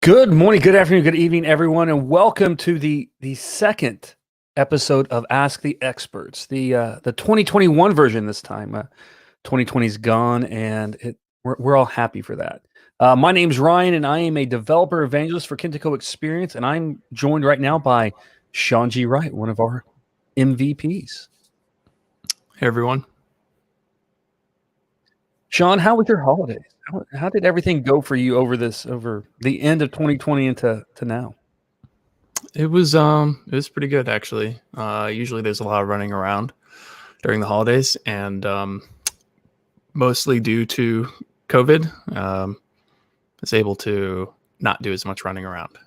Good morning, good afternoon, good evening, everyone, and welcome to the second episode of Ask the Experts, the 2021 version this time. 2020's gone, and we're all happy for that. My name's Ryan, and I am a developer evangelist for Kentico Xperience, and I'm joined right now by Sean G. Wright, one of our MVPs. Hey, everyone. Sean, how was your holidays? How did everything go for you over the end of 2020 into now? It was pretty good actually. Usually there's a lot of running around during the holidays, and mostly due to COVID, I was able to not do as much running around.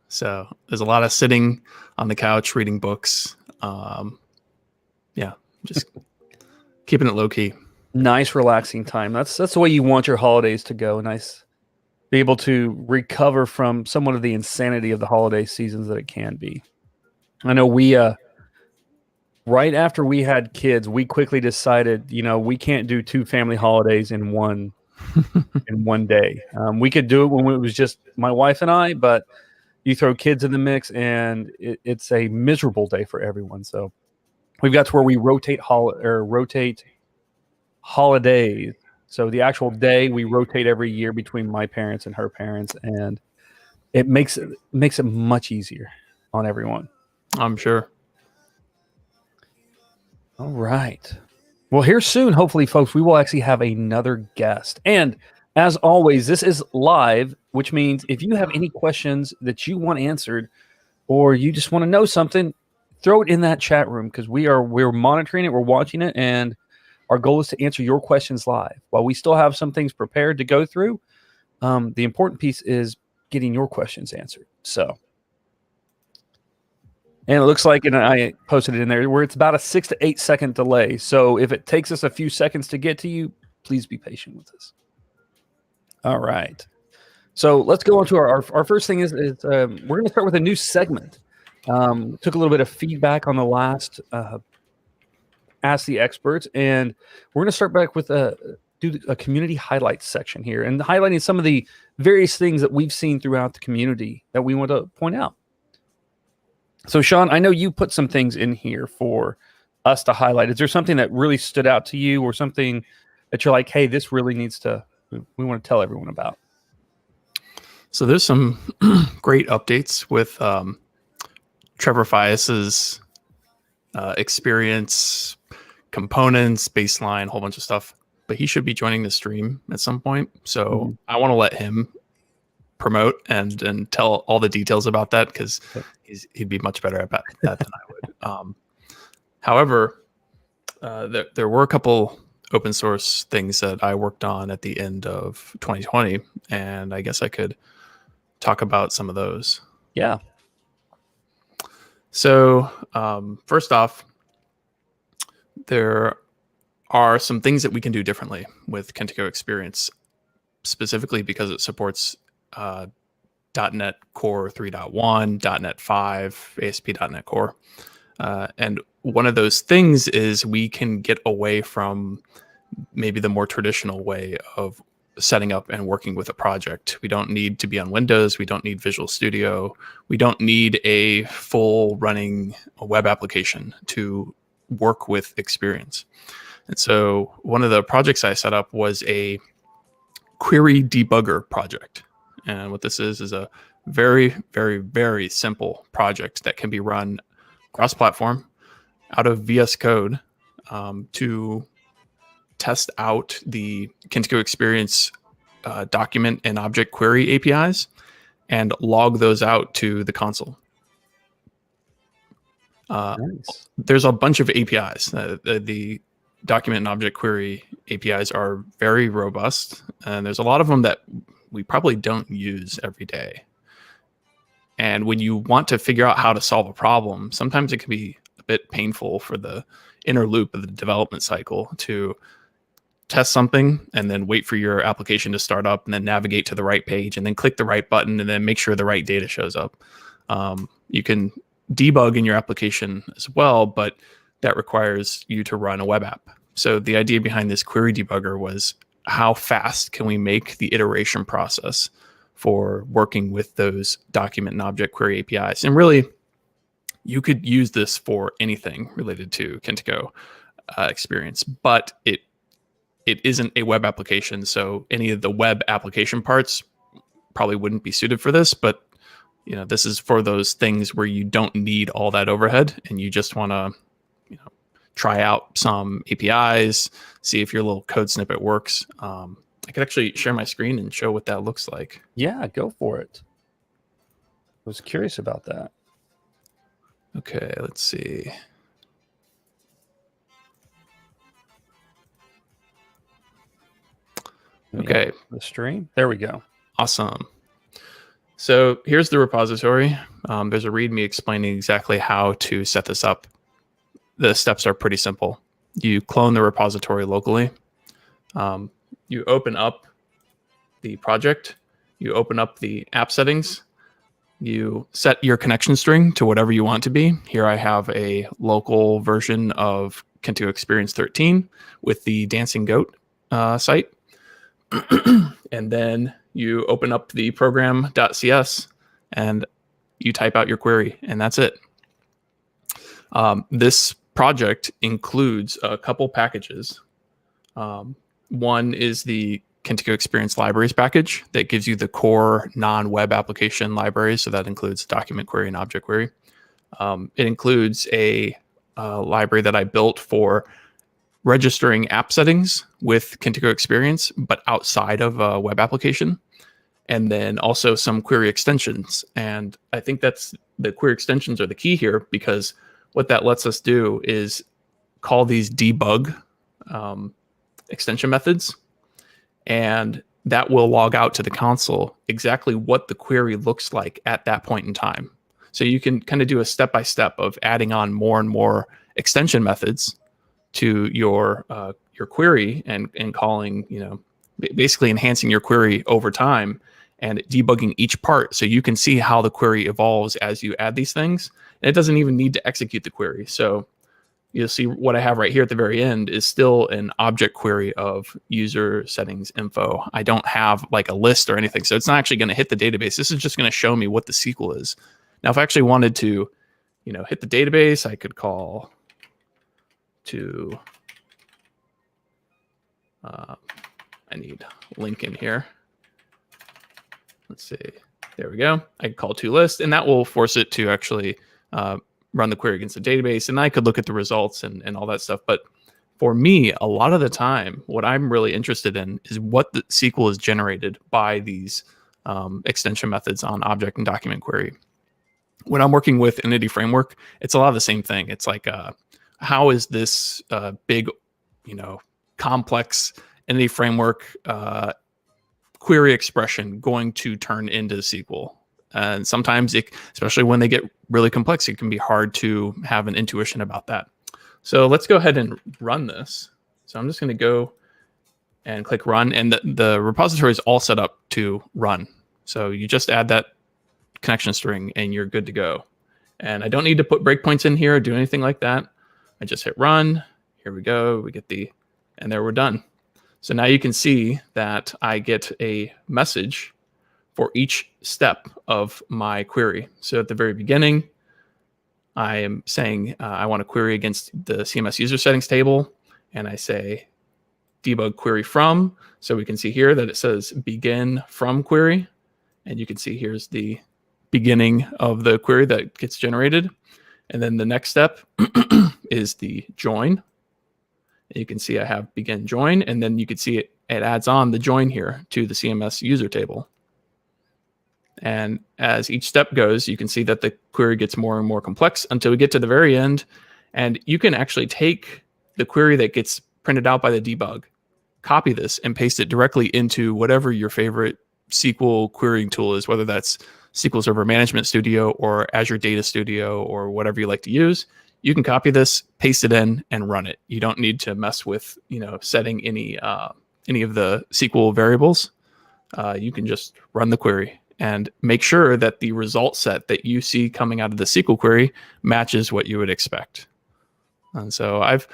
So there's a lot of sitting on the couch reading books. Yeah, just keeping it low key. Nice, relaxing time. That's the way you want your holidays to go. Nice, be able to recover from somewhat of the insanity of the holiday seasons that it can be. I know we right after we had kids, we quickly decided, we can't do two family holidays in one day. We could do it when it was just my wife and I, but you throw kids in the mix, and it's a miserable day for everyone. So we've got to where we rotate holidays. So the actual day we rotate every year between my parents and her parents, and it makes it much easier on everyone. I'm sure. All right. Well, here soon, hopefully, folks, we will actually have another guest. And as always, this is live, which means if you have any questions that you want answered, or you just want to know something, throw it in that chat room, because we're monitoring it, we're watching it, and our goal is to answer your questions live. While we still have some things prepared to go through, the important piece is getting your questions answered. So, and it looks like, and I posted it in there, where it's about a 6 to 8 second delay. So if it takes us a few seconds to get to you, please be patient with us. All right. So let's go on to our first thing is we're going to start with a new segment. Took a little bit of feedback on the last Ask the Experts, and we're going to start back with do a community highlights section here, and highlighting some of the various things that we've seen throughout the community that we want to point out. So, Sean, I know you put some things in here for us to highlight. Is there something that really stood out to you, or something that you're like, hey, this really needs to, we want to tell everyone about? So there's some great updates with Trevor Fias's Xperience, components, baseline, a whole bunch of stuff. But he should be joining the stream at some point. So I want to let him promote and tell all the details about that, because he'd be much better at that than I would. However, there were a couple open source things that I worked on at the end of 2020, and I guess I could talk about some of those. Yeah. So first off, there are some things that we can do differently with Kentico Xperience, specifically because it supports .NET Core 3.1, .NET 5, ASP.NET Core. And one of those things is we can get away from maybe the more traditional way of setting up and working with a project. We don't need to be on Windows. We don't need Visual Studio. We don't need a full running web application to work with Xperience. And so one of the projects I set up was a query debugger project. And what this is a very, very, very simple project that can be run cross-platform out of VS Code to test out the Kentico Xperience document and object query APIs and log those out to the console. Nice. There's a bunch of APIs. The document and object query APIs are very robust, and there's a lot of them that we probably don't use every day. And when you want to figure out how to solve a problem, sometimes it can be a bit painful for the inner loop of the development cycle to test something and then wait for your application to start up and then navigate to the right page and then click the right button and then make sure the right data shows up. You can debug in your application as well, but that requires you to run a web app. So the idea behind this query debugger was, how fast can we make the iteration process for working with those document and object query APIs? And really, you could use this for anything related to Kentico Xperience, but it isn't a web application, so any of the web application parts probably wouldn't be suited for this. But this is for those things where you don't need all that overhead and you just want to try out some APIs, see if your little code snippet works. I could actually share my screen and show what that looks like. Yeah, go for it. I was curious about that. Okay, let's see. Okay, the stream. There we go. awesome. So here's the repository. There's a README explaining exactly how to set this up. The steps are pretty simple. You clone the repository locally. You open up the project. You open up the app settings. You set your connection string to whatever you want to be. Here I have a local version of Kentico Xperience 13 with the Dancing Goat site. And then you open up the program.cs and you type out your query, and that's it. This project includes a couple packages. One is the Kentico Xperience Libraries package that gives you the core non-web application libraries. So that includes document query and object query. It includes a library that I built for registering app settings with Kentico Xperience, but outside of a web application. And then also some query extensions. And I think that's the query extensions are the key here, because what that lets us do is call these debug extension methods. And that will log out to the console exactly what the query looks like at that point in time. So you can kind of do a step-by-step of adding on more and more extension methods to your query and calling, basically enhancing your query over time and debugging each part so you can see how the query evolves as you add these things. And it doesn't even need to execute the query. So you'll see what I have right here at the very end is still an object query of user settings info. I don't have like a list or anything. So it's not actually going to hit the database. This is just going to show me what the SQL is. Now, if I actually wanted to, hit the database, I could call to, I need link in here. Let's see. There we go. I could call to list, and that will force it to actually run the query against the database. And I could look at the results and all that stuff. But for me, a lot of the time, what I'm really interested in is what the SQL is generated by these extension methods on object and document query. When I'm working with Entity Framework, it's a lot of the same thing. It's like, how is this big, complex Entity Framework query expression going to turn into SQL? And sometimes, especially when they get really complex, it can be hard to have an intuition about that. So let's go ahead and run this. So I'm just going to go and click run, and the repository is all set up to run. So you just add that connection string and you're good to go. And I don't need to put breakpoints in here or do anything like that. I just hit run. Here we go. We get and there we're done. So now you can see that I get a message for each step of my query. So at the very beginning, I am saying I want to query against the CMS user settings table, and I say debug query from. So we can see here that it says begin from query, and you can see here's the beginning of the query that gets generated. And then the next step is the join. You can see I have begin join, and then you can see it adds on the join here to the CMS user table. And as each step goes, you can see that the query gets more and more complex until we get to the very end. And you can actually take the query that gets printed out by the debug, copy this, and paste it directly into whatever your favorite SQL querying tool is, whether that's SQL Server Management Studio or Azure Data Studio or whatever you like to use. You can copy this, paste it in, and run it. You don't need to mess with, setting any of the SQL variables. You can just run the query and make sure that the result set that you see coming out of the SQL query matches what you would expect. And so I've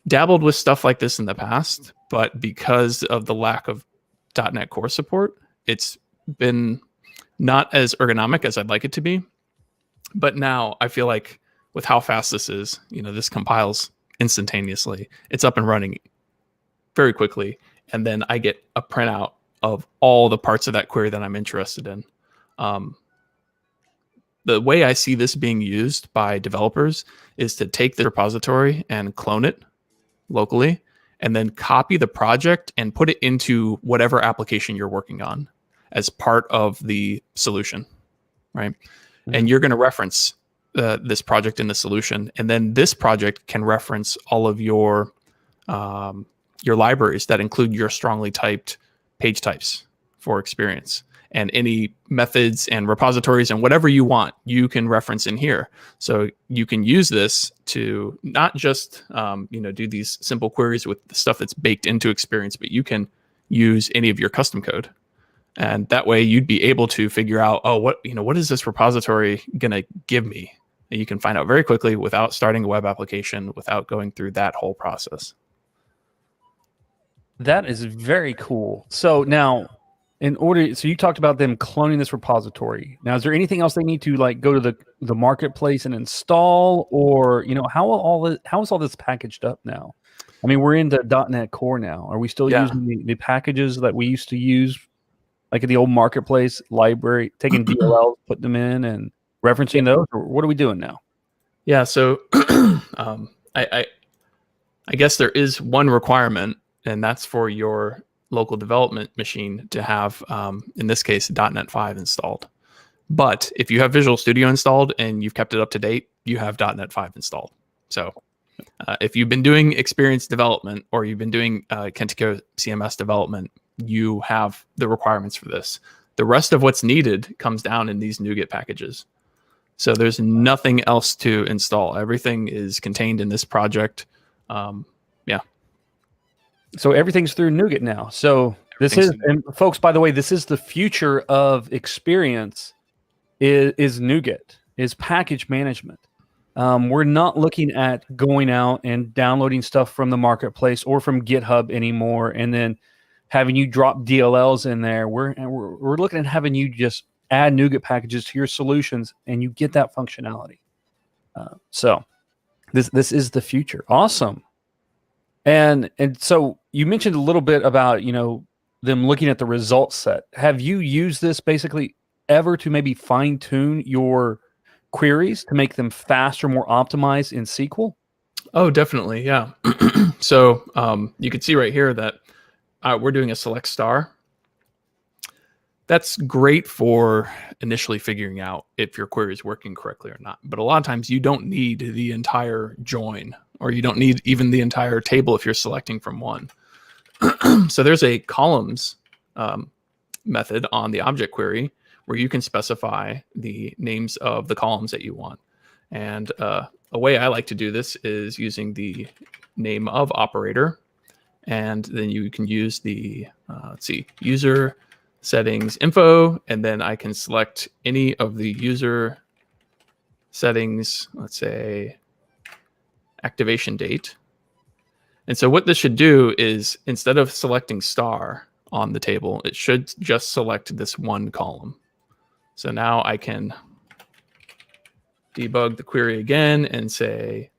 dabbled with stuff like this in the past, but because of the lack of .NET Core support, it's been not as ergonomic as I'd like it to be. But now I feel like with how fast this is, this compiles instantaneously. It's up and running very quickly. And then I get a printout of all the parts of that query that I'm interested in. The way I see this being used by developers is to take the repository and clone it locally, and then copy the project and put it into whatever application you're working on as part of the solution, right? Mm-hmm. And you're going to reference this project in the solution, and then this project can reference all of your libraries that include your strongly typed page types for Xperience, and any methods and repositories and whatever you want, you can reference in here. So you can use this to not just do these simple queries with the stuff that's baked into Xperience, but you can use any of your custom code. And that way you'd be able to figure out, what is this repository going to give me? And you can find out very quickly without starting a web application, without going through that whole process. That is very cool. So now, so you talked about them cloning this repository. Now, is there anything else they need to like go to the marketplace and install, or how is all this packaged up now? I mean, we're into .NET Core now. Are we still using the packages that we used to use, like at the old marketplace library, taking DLLs, putting them in, and referencing those? Or what are we doing now? Yeah. So I guess there is one requirement, and that's for your local development machine to have, in this case, .NET 5 installed. But if you have Visual Studio installed and you've kept it up to date, you have .NET 5 installed. So if you've been doing Xperience development, or you've been doing Kentico CMS development, you have the requirements for this. The rest of what's needed comes down in these NuGet packages. So there's nothing else to install. Everything is contained in this project. So everything's through NuGet now. So this is, and folks, by the way, this is the future of Xperience. Is NuGet, is package management. We're not looking at going out and downloading stuff from the marketplace or from GitHub anymore, and then having you drop DLLs in there. We're looking at having you just add NuGet packages to your solutions, and you get that functionality. So this is the future. Awesome. And so you mentioned a little bit about them looking at the result set. Have you used this basically ever to maybe fine tune your queries to make them faster, more optimized in SQL? Oh, definitely. Yeah. So you can see right here that we're doing a select star. That's great for initially figuring out if your query is working correctly or not. But a lot of times you don't need the entire join, or you don't need even the entire table if you're selecting from one. So there's a columns method on the object query where you can specify the names of the columns that you want. And a way I like to do this is using the name of operator. And then you can use the, user settings info, and then I can select any of the user settings, let's say activation date. And so what this should do is, instead of selecting star on the table, it should just select this one column. So now I can debug the query again and say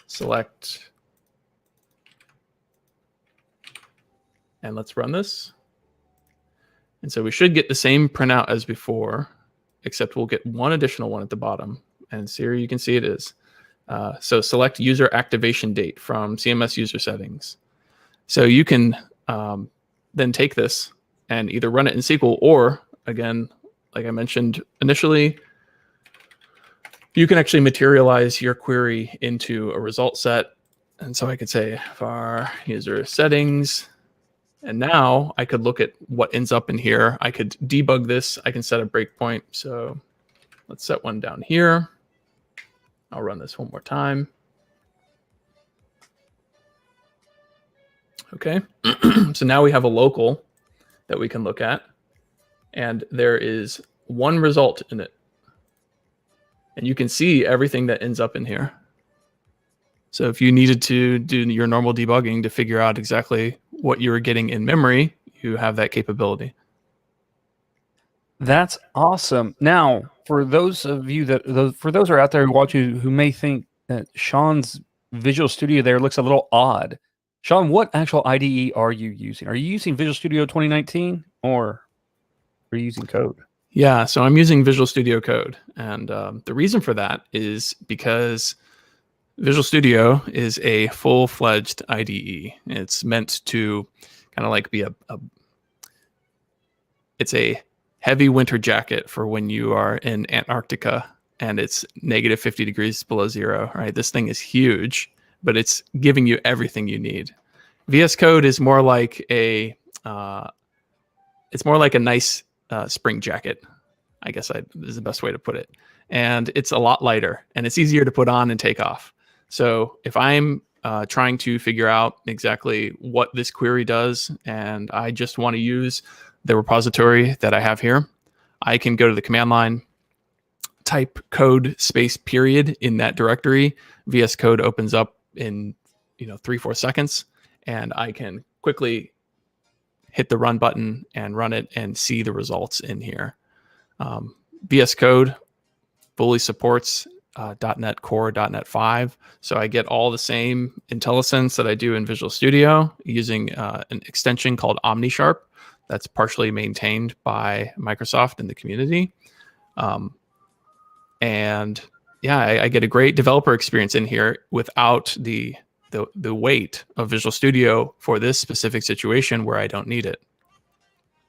select, and let's run this. And so we should get the same printout as before, except we'll get one additional one at the bottom. And so here you can see it is. So select user activation date from CMS user settings. So you can then take this and either run it in SQL, or again, like I mentioned initially, you can actually materialize your query into a result set. And so I could say var user settings. And now I could look at what ends up in here. I could debug this. I can set a breakpoint. So let's set one down here. I'll run this one more time. Okay. So now we have a local that we can look at. And there is one result in it. And you can see everything that ends up in here. So if you needed to do your normal debugging to figure out exactly what you were getting in memory, you have that capability. That's awesome. Now, for those of you for those who are out there who watch you who may think that Sean's Visual Studio there looks a little odd, Sean, what actual IDE are you using? Are you using Visual Studio 2019, or are you using Code? Yeah, so I'm using Visual Studio Code, and the reason for that is because Visual Studio is a full-fledged IDE. It's meant to kind of like be it's a heavy winter jacket for when you are in Antarctica and it's negative 50 degrees below zero, right? This thing is huge, but it's giving you everything you need. VS Code is more like it's more like a nice spring jacket, I guess is the best way to put it. And it's a lot lighter, and it's easier to put on and take off. So if I'm trying to figure out exactly what this query does, and I just want to use the repository that I have here, I can go to the command line, type code space period in that directory. VS Code opens up in 3-4 seconds, and I can quickly hit the run button and run it and see the results in here. VS Code fully supports .NET Core, .NET 5. So I get all the same IntelliSense that I do in Visual Studio using an extension called OmniSharp that's partially maintained by Microsoft in the community. And yeah, I get a great developer experience in here without the weight of Visual Studio for this specific situation where I don't need it.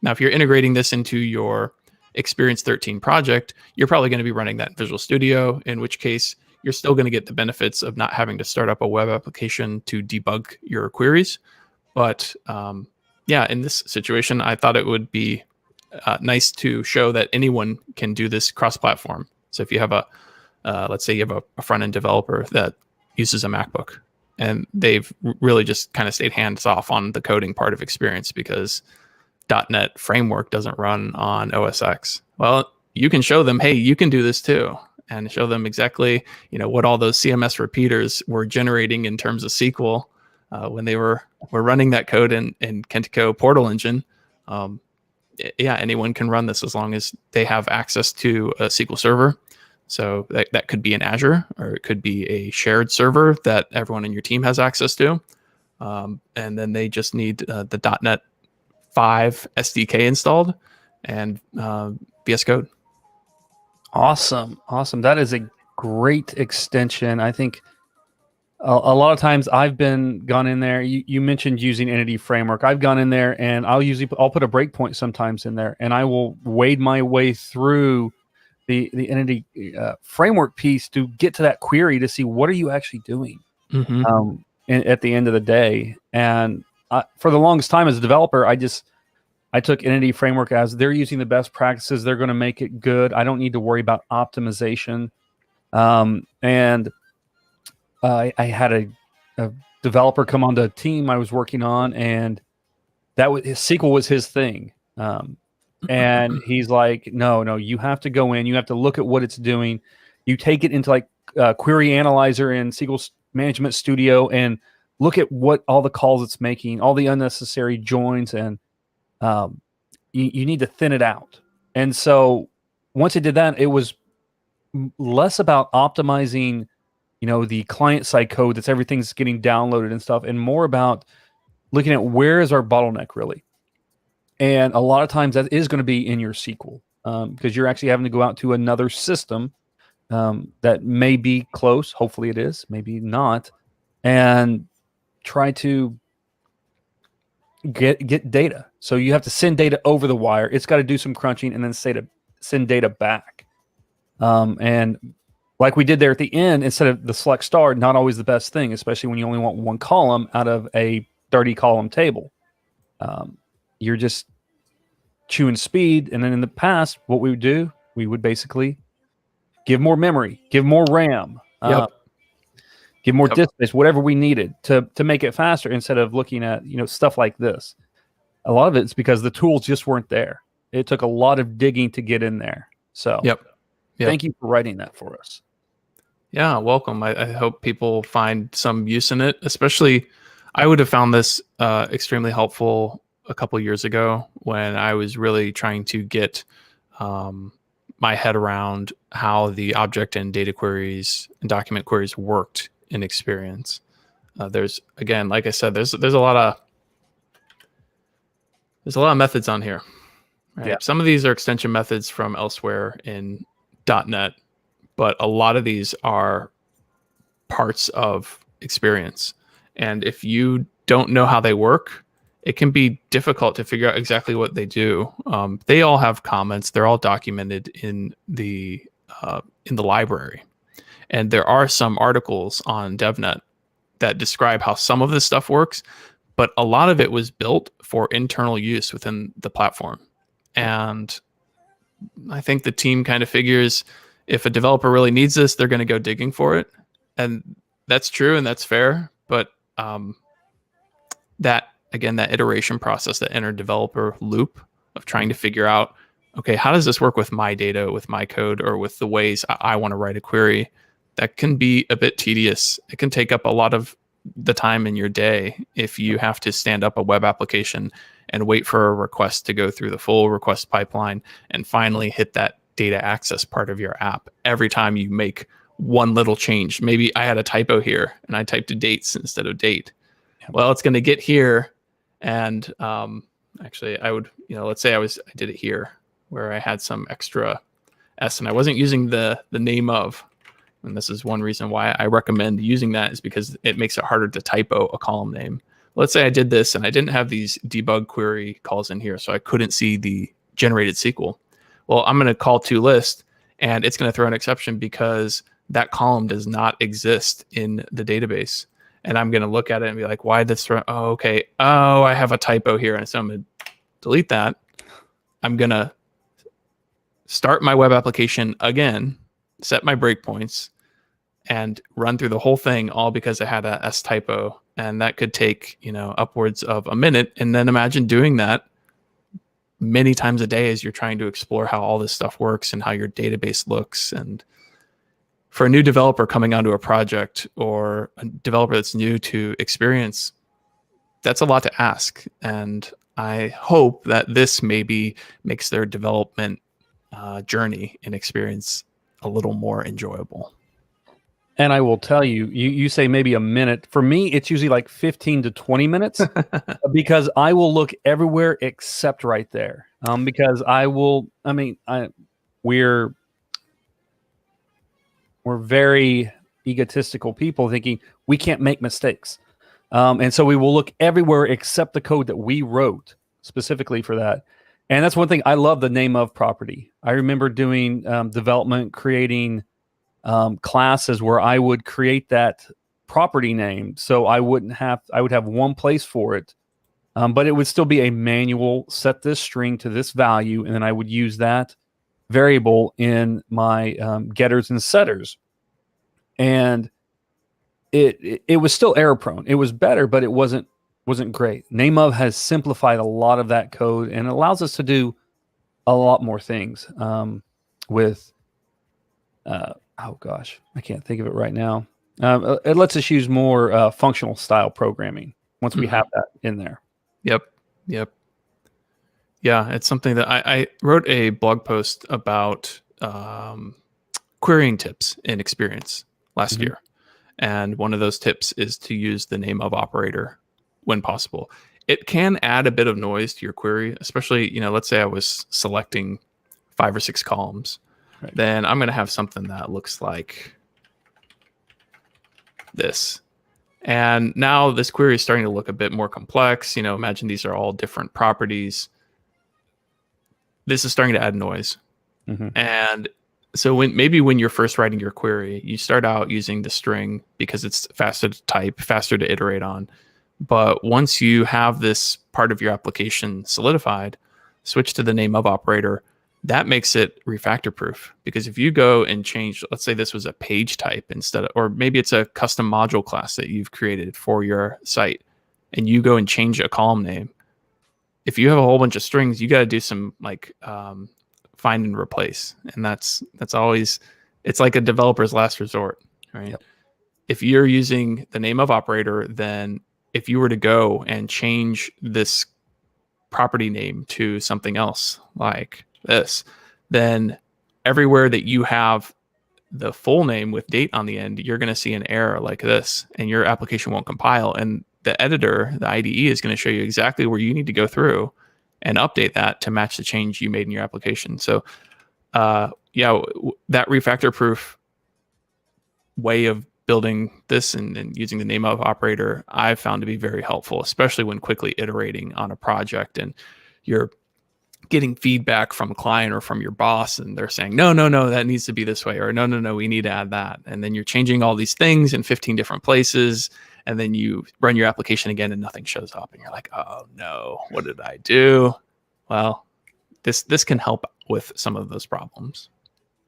Now, if you're integrating this into your Xperience 13 project, you're probably going to be running that in Visual Studio, in which case you're still going to get the benefits of not having to start up a web application to debug your queries. But yeah, in this situation, I thought it would be nice to show that anyone can do this cross-platform. So if you have let's say you have a front-end developer that uses a MacBook, and they've really just kind of stayed hands-off on the coding part of Xperience because .NET framework doesn't run on OS X. Well, you can show them, hey, you can do this too, and show them exactly what all those CMS repeaters were generating in terms of SQL when they were running that code in Kentico portal engine. Yeah, anyone can run this as long as they have access to a SQL server. So that could be in Azure, or it could be a shared server that everyone in your team has access to. And then they just need the .NET 5 SDK installed and VS Code. Awesome. That is a great extension. I think a lot of times I've gone in there. You mentioned using Entity Framework. I've gone in there and I'll put a breakpoint sometimes in there, and I will wade my way through the Entity Framework piece to get to that query to see what are you actually doing at the end of the day. And for the longest time as a developer, I took Entity Framework as they're using the best practices. They're going to make it good. I don't need to worry about optimization. And I had a developer come on the team I was working on, and his SQL was his thing. And he's like, no, you have to go in. You have to look at what it's doing. You take it into like Query Analyzer and SQL Management Studio and look at what all the calls it's making, all the unnecessary joins, and you need to thin it out. And so once it did that, it was less about optimizing, the client side code that's everything's getting downloaded and stuff, and more about looking at where is our bottleneck really. And a lot of times that is going to be in your SQL because you're actually having to go out to another system that may be close. Hopefully it is, maybe not, and try to get data. So you have to send data over the wire. It's got to do some crunching and then send data back. And like we did there at the end, instead of the select star, not always the best thing, especially when you only want one column out of a 30 column table. You're just chewing speed. And then in the past, what we would do, we would basically give more memory, give more RAM, give more disk space, whatever we needed to make it faster, instead of looking at stuff like this. A lot of it's because the tools just weren't there. It took a lot of digging to get in there. So thank you for writing that for us. Yeah, welcome. I hope people find some use in it. Especially, I would have found this extremely helpful a couple years ago when I was really trying to get my head around how the object and data queries and document queries worked in Xperience. There's, again, like I said, there's a lot of methods on here. Right? Yeah. Some of these are extension methods from elsewhere in .NET, but a lot of these are parts of Xperience. And if you don't know how they work, it can be difficult to figure out exactly what they do. They all have comments. They're all documented in the in the library. And there are some articles on DevNet that describe how some of this stuff works, but a lot of it was built for internal use within the platform. And I think the team kind of figures if a developer really needs this, they're going to go digging for it. And that's true and that's fair. But that iteration process, that inner developer loop of trying to figure out, okay, how does this work with my data, with my code, or with the ways I want to write a query? That can be a bit tedious. It can take up a lot of the time in your day if you have to stand up a web application and wait for a request to go through the full request pipeline and finally hit that data access part of your app every time you make one little change. Maybe I had a typo here and I typed dates instead of date. Well, it's going to get here. And actually, I would, let's say I did it here where I had some extra S and I wasn't using the name of. And this is one reason why I recommend using that, is because it makes it harder to typo a column name. Let's say I did this and I didn't have these debug query calls in here, so I couldn't see the generated SQL. Well, I'm going to call toList and it's going to throw an exception because that column does not exist in the database. And I'm going to look at it and be like, why did this throw? Oh, okay. Oh, I have a typo here. And so I'm going to delete that. I'm going to start my web application again, set my breakpoints, and run through the whole thing, all because I had a S typo. And that could take, upwards of a minute. And then imagine doing that many times a day as you're trying to explore how all this stuff works and how your database looks. And for a new developer coming onto a project, or a developer that's new to Xperience, that's a lot to ask. And I hope that this maybe makes their development journey in Xperience a little more enjoyable. And I will tell you, you say maybe a minute. For me, it's usually like 15 to 20 minutes because I will look everywhere except right there. Because we're very egotistical people thinking we can't make mistakes. And so we will look everywhere except the code that we wrote specifically for that. And that's one thing I love, the name of property. I remember doing development, creating classes where I would create that property name. So I would have one place for it, but it would still be a manual, set this string to this value. And then I would use that variable in my getters and setters. And it was still error prone. It was better, but it wasn't great. Name of has simplified a lot of that code and allows us to do a lot more things with oh gosh, I can't think of it right now. It lets us use more functional style programming once we have that in there. Yep. Yeah, it's something that I wrote a blog post about querying tips in Xperience last year. And one of those tips is to use the name of operator when possible. It can add a bit of noise to your query, especially, let's say I was selecting 5 or 6 columns. Right. Then I'm going to have something that looks like this. And now this query is starting to look a bit more complex. Imagine these are all different properties. This is starting to add noise. And so when you're first writing your query, you start out using the string because it's faster to type, faster to iterate on. But once you have this part of your application solidified, switch to the name of operator. That makes it refactor proof, because if you go and change, let's say this was a page type or maybe it's a custom module class that you've created for your site, and you go and change a column name. If you have a whole bunch of strings, you got to do some find and replace. And that's always, it's like a developer's last resort, right? Yep. If you're using the name of operator, then if you were to go and change this property name to something else like this, then everywhere that you have the full name with date on the end, you're going to see an error like this, and your application won't compile. And the editor, the IDE, is going to show you exactly where you need to go through and update that to match the change you made in your application. So, that refactor proof way of building this and using the name of operator, I've found to be very helpful, especially when quickly iterating on a project and you're getting feedback from a client or from your boss, and they're saying, no, no, no, that needs to be this way, or no, no, no, we need to add that. And then you're changing all these things in 15 different places. And then you run your application again and nothing shows up. And you're like, oh no, what did I do? Well, this can help with some of those problems.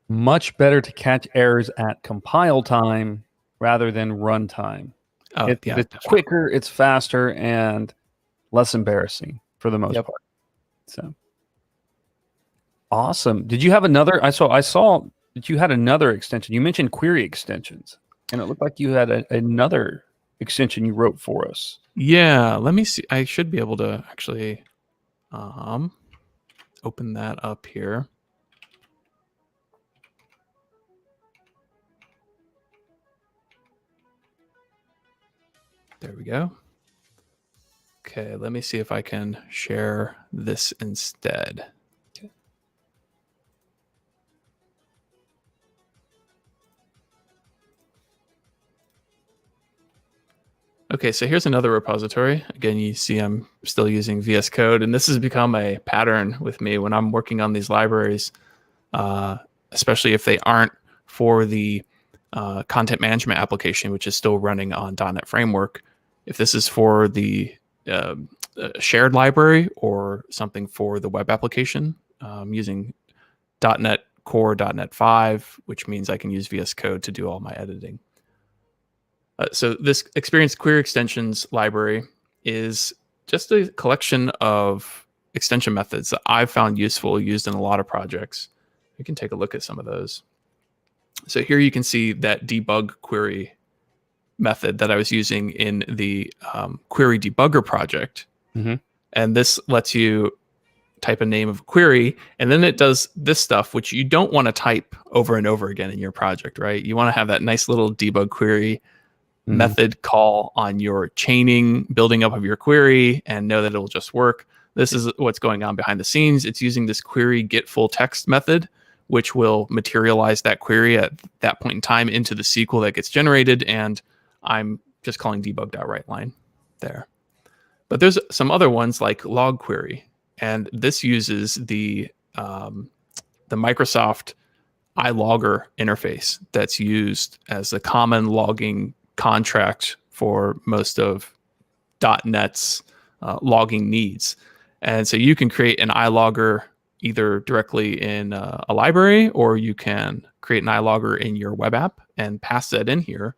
Much better to catch errors at compile time rather than runtime. Oh, It's quicker, it's faster, and less embarrassing for the most part. So awesome. Did you have another? I saw that you had another extension. You mentioned query extensions, and it looked like you had another extension you wrote for us. Yeah, let me see. I should be able to actually open that up here. There we go. Okay, let me see if I can share this instead. Okay, so here's another repository. Again, you see I'm still using VS Code, and this has become a pattern with me when I'm working on these libraries, especially if they aren't for the content management application, which is still running on .NET Framework. If this is for the shared library or something for the web application, using .NET Core, .NET 5, which means I can use VS Code to do all my editing. So this Xperience Query Extensions library is just a collection of extension methods that I've found useful, used in a lot of projects. We can take a look at some of those. So here you can see that debug query method that I was using in the query debugger project. Mm-hmm. And this lets you type a name of a query, and then it does this stuff, which you don't want to type over and over again in your project, right? You want to have that nice little debug query method call on your chaining building up of your query and know that it'll just work. This is what's going on behind the scenes. It's using this query get full text method, which will materialize that query at that point in time into the SQL that gets generated. And I'm just calling debug.writeLine there. But there's some other ones like log query. And this uses the Microsoft iLogger interface that's used as a common logging contract for most of .NET's logging needs. And so you can create an iLogger either directly in a library, or you can create an iLogger in your web app and pass that in here.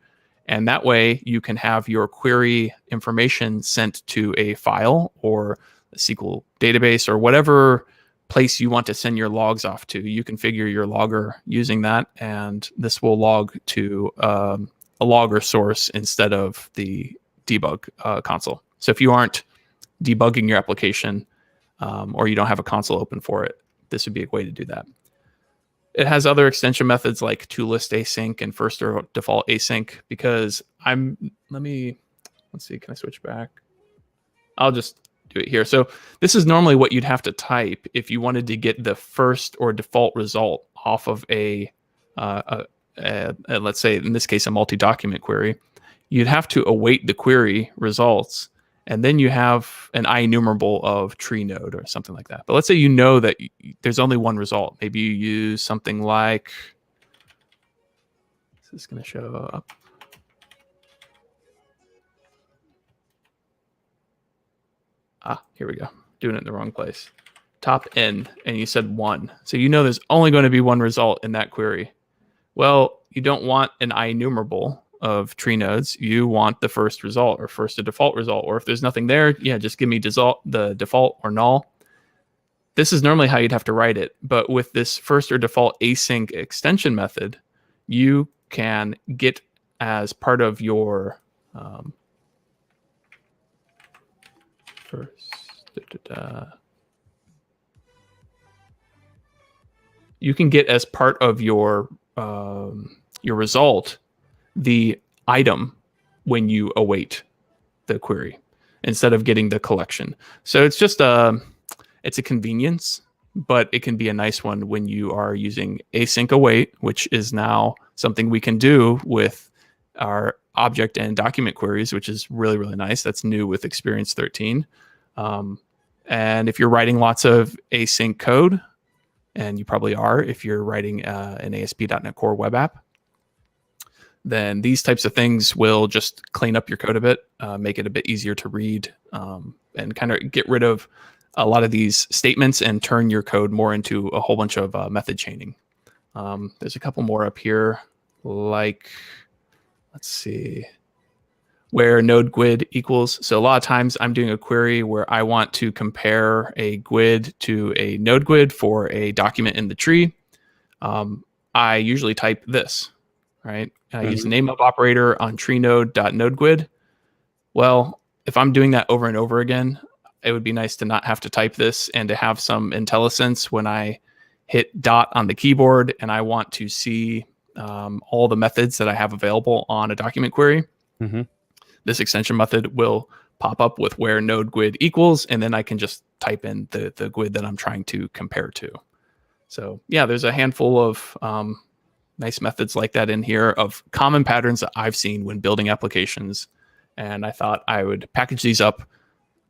And that way you can have your query information sent to a file or a SQL database or whatever place you want to send your logs off to. You configure your logger using that, and this will log to a logger source instead of the debug console. So if you aren't debugging your application or you don't have a console open for it, this would be a way to do that. It has other extension methods like toList async and first or default async, because let's see, can I switch back? I'll just do it here. So this is normally what you'd have to type if you wanted to get the first or default result off of let's say in this case a multi-document query. You'd have to await the query results, and then you have an IEnumerable of tree node or something like that. But let's say you know that there's only one result. Maybe you use something like, is this going to show up? Here we go. Doing it in the wrong place. Top N, and you said 1. So you know there's only going to be one result in that query. Well, you don't want an IEnumerable of tree nodes. You want the first result or first to default result. Or if there's nothing there, yeah, just give me the default or null. This is normally how you'd have to write it. But with this first or default async extension method, you can get as part of your you can get as part of your result the item when you await the query instead of getting the collection. So it's just it's a convenience, but it can be a nice one when you are using async await, which is now something we can do with our object and document queries, which is really, really nice. That's new with Xperience 13. And if you're writing lots of async code, and you probably are if you're writing an ASP.NET Core web app, then these types of things will just clean up your code a bit, make it a bit easier to read, and kind of get rid of a lot of these statements and turn your code more into a whole bunch of method chaining. There's a couple more up here, like, let's see, where node GUID equals. So a lot of times I'm doing a query where I want to compare a GUID to a node GUID for a document in the tree. I usually type this, right? I use the name of operator on tree node.node GUID. Well, if I'm doing that over and over again, it would be nice to not have to type this and to have some IntelliSense when I hit dot on the keyboard and I want to see all the methods that I have available on a document query. This extension method will pop up with where node GUID equals, and then I can just type in the GUID that I'm trying to compare to. So yeah, there's a handful of nice methods like that in here of common patterns that I've seen when building applications. And I thought I would package these up,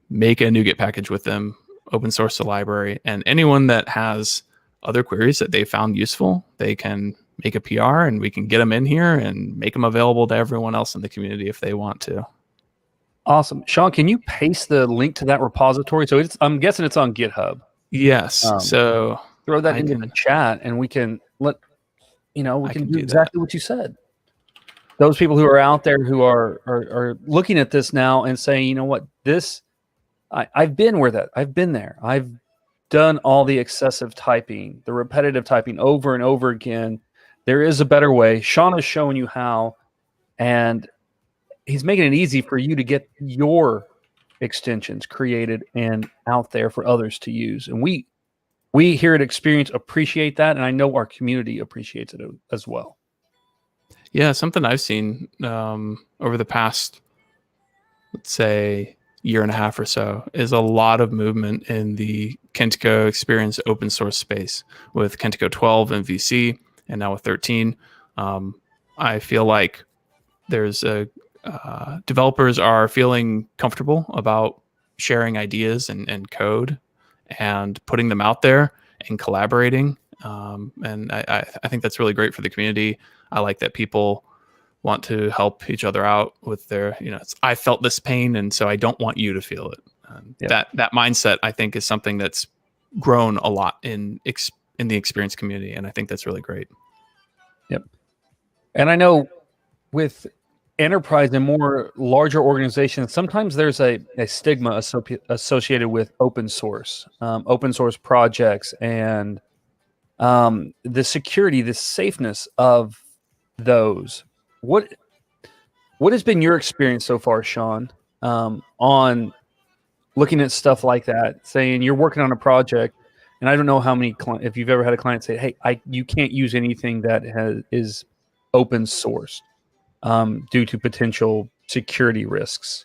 make a NuGet package with them, open source the library, and anyone that has other queries that they found useful, they can make a PR and we can get them in here and make them available to everyone else in the community if they want to. Awesome. Sean, can you paste the link to that repository? So I'm guessing it's on GitHub. Yes. So throw that into the chat and we can we can do exactly what you said. Those people who are out there who are looking at this now and saying, you know what, I've been there. I've done all the excessive typing, the repetitive typing over and over again. There is a better way. Sean is showing you how, and he's making it easy for you to get your extensions created and out there for others to use. And we here at Xperience appreciate that, and I know our community appreciates it as well. Yeah, something I've seen over the past, let's say, year and a half or so is a lot of movement in the Kentico Xperience open source space with Kentico 12 and VC, and now with 13. I feel like there's developers are feeling comfortable about sharing ideas and code and putting them out there and collaborating. And I think that's really great for the community. I like that people want to help each other out with their, I felt this pain, and so I don't want you to feel it. That mindset, I think, is something that's grown a lot in the Xperience community, and I think that's really great. Yep. And I know with enterprise and more larger organizations, sometimes there's a stigma associated with open source projects, and the security, the safeness of those. What has been your experience so far, Sean, on looking at stuff like that, saying you're working on a project, and I don't know how many if you've ever had a client say, hey, you can't use anything that is open source due to potential security risks.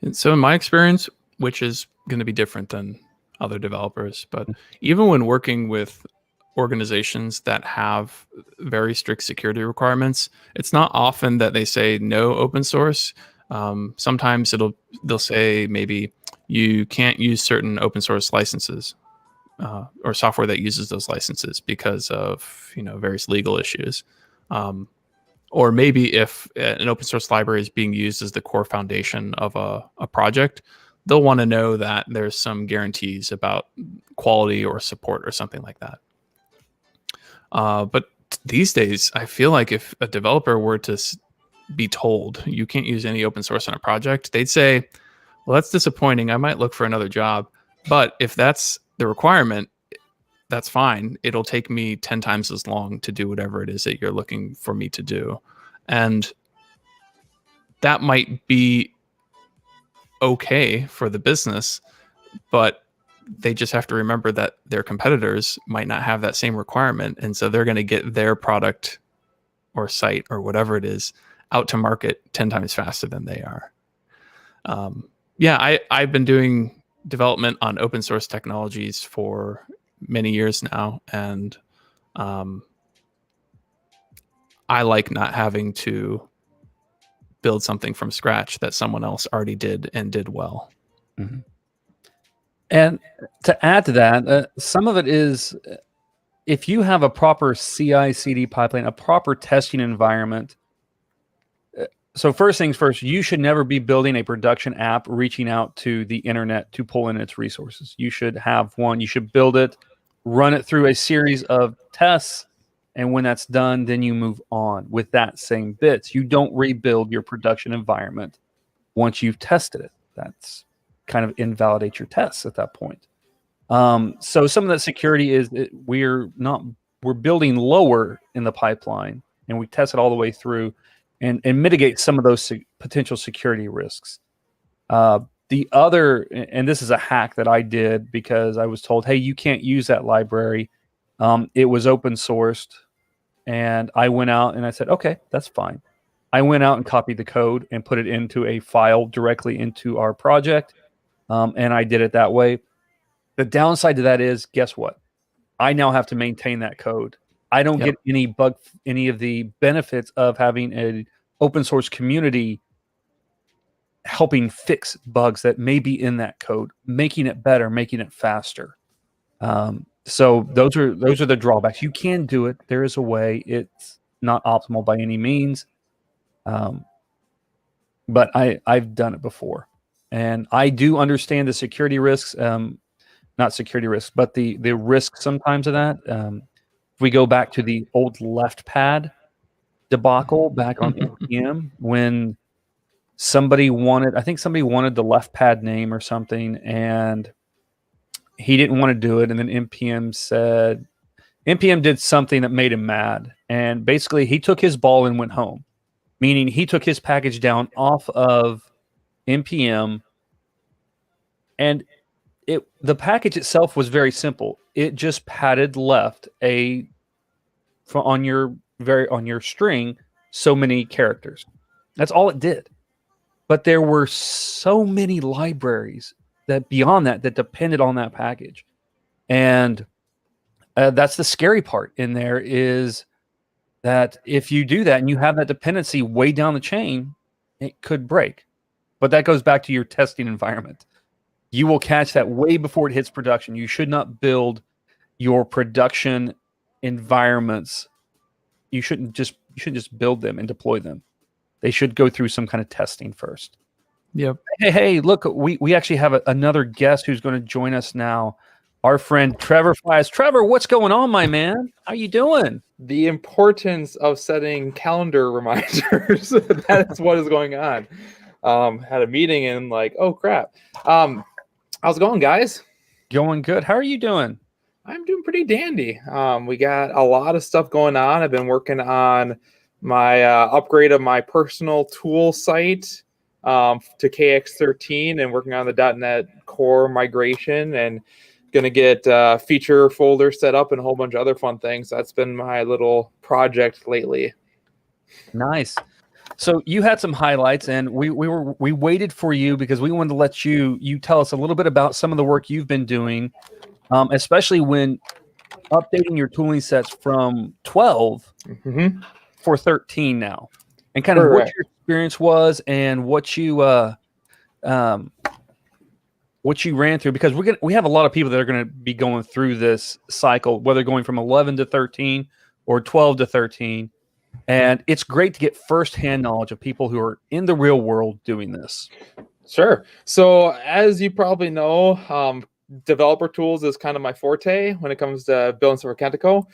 And so in my experience, which is going to be different than other developers, but even when working with organizations that have very strict security requirements, it's not often that they say no open source. Sometimes they'll say maybe you can't use certain open source licenses or software that uses those licenses because of various legal issues. Or maybe if an open source library is being used as the core foundation of a project, they'll want to know that there's some guarantees about quality or support or something like that. But these days, I feel like if a developer were to be told you can't use any open source on a project, they'd say, well, that's disappointing. I might look for another job. But if that's the requirement, that's fine. It'll take me 10 times as long to do whatever it is that you're looking for me to do. And that might be okay for the business, but they just have to remember that their competitors might not have that same requirement. And so they're going to get their product or site or whatever it is out to market 10 times faster than they are. I've been doing development on open source technologies for many years now. And I like not having to build something from scratch that someone else already did and did well. Mm-hmm. And to add to that, some of it is if you have a proper CI/CD pipeline, a proper testing environment. So first things first, you should never be building a production app reaching out to the internet to pull in its resources. You should have one. You should build it, run it through a series of tests, and when that's done, then you move on with that same bits. You don't rebuild your production environment once you've tested it. That's kind of invalidate your tests at that point. So some of that security is we're building lower in the pipeline, and we test it all the way through and mitigate some of those potential security risks. The other, and this is a hack that I did because I was told, hey, you can't use that library. It was open sourced. And I went out and I said, okay, that's fine. I went out and copied the code and put it into a file directly into our project. And I did it that way. The downside to that is, guess what? I now have to maintain that code. I don't get any of the benefits of having an open source community helping fix bugs that may be in that code, making it better, making it faster. So those are the drawbacks. You can do it. There is a way. It's not optimal by any means, but I've done it before, and I do understand the security risks. Not security risks, but the risk sometimes of that. If we go back to the old left pad debacle back on NPM, when somebody wanted the left pad name or something, and he didn't want to do it, and then NPM did something that made him mad, and basically he took his ball and went home, meaning he took his package down off of NPM, and the package itself was very simple. It just padded left on your string so many characters. That's all it did. But there were so many libraries that beyond that depended on that package, and that's the scary part in there is that if you do that and you have that dependency way down the chain, it could break. But that goes back to your testing environment. You will catch that way before it hits production. You should not build your production environments. You shouldn't just build them and deploy them. They should go through some kind of testing first. Yep. Hey, look, we actually have another guest who's going to join us now. Our friend Trevor Flies. Trevor, what's going on, my man? How you doing? The importance of setting calendar reminders. That's what is going on. Had a meeting and like, oh crap. How's it going, guys? Going good. How are you doing? I'm doing pretty dandy. We got a lot of stuff going on. I've been working on my upgrade of my personal tool site to KX13 and working on the .NET Core migration and going to get feature folder set up and a whole bunch of other fun things. That's been my little project lately. Nice. So you had some highlights, and we waited for you because we wanted to let you tell us a little bit about some of the work you've been doing, especially when updating your tooling sets from 12 for 13 now, and kind of what your experience was and what you ran through, because we have a lot of people that are going to be going through this cycle, whether going from 11 to 13 or 12 to 13. And it's great to get firsthand knowledge of people who are in the real world doing this. Sure. So as you probably know, developer tools is kind of my forte when it comes to building stuff for Kentico.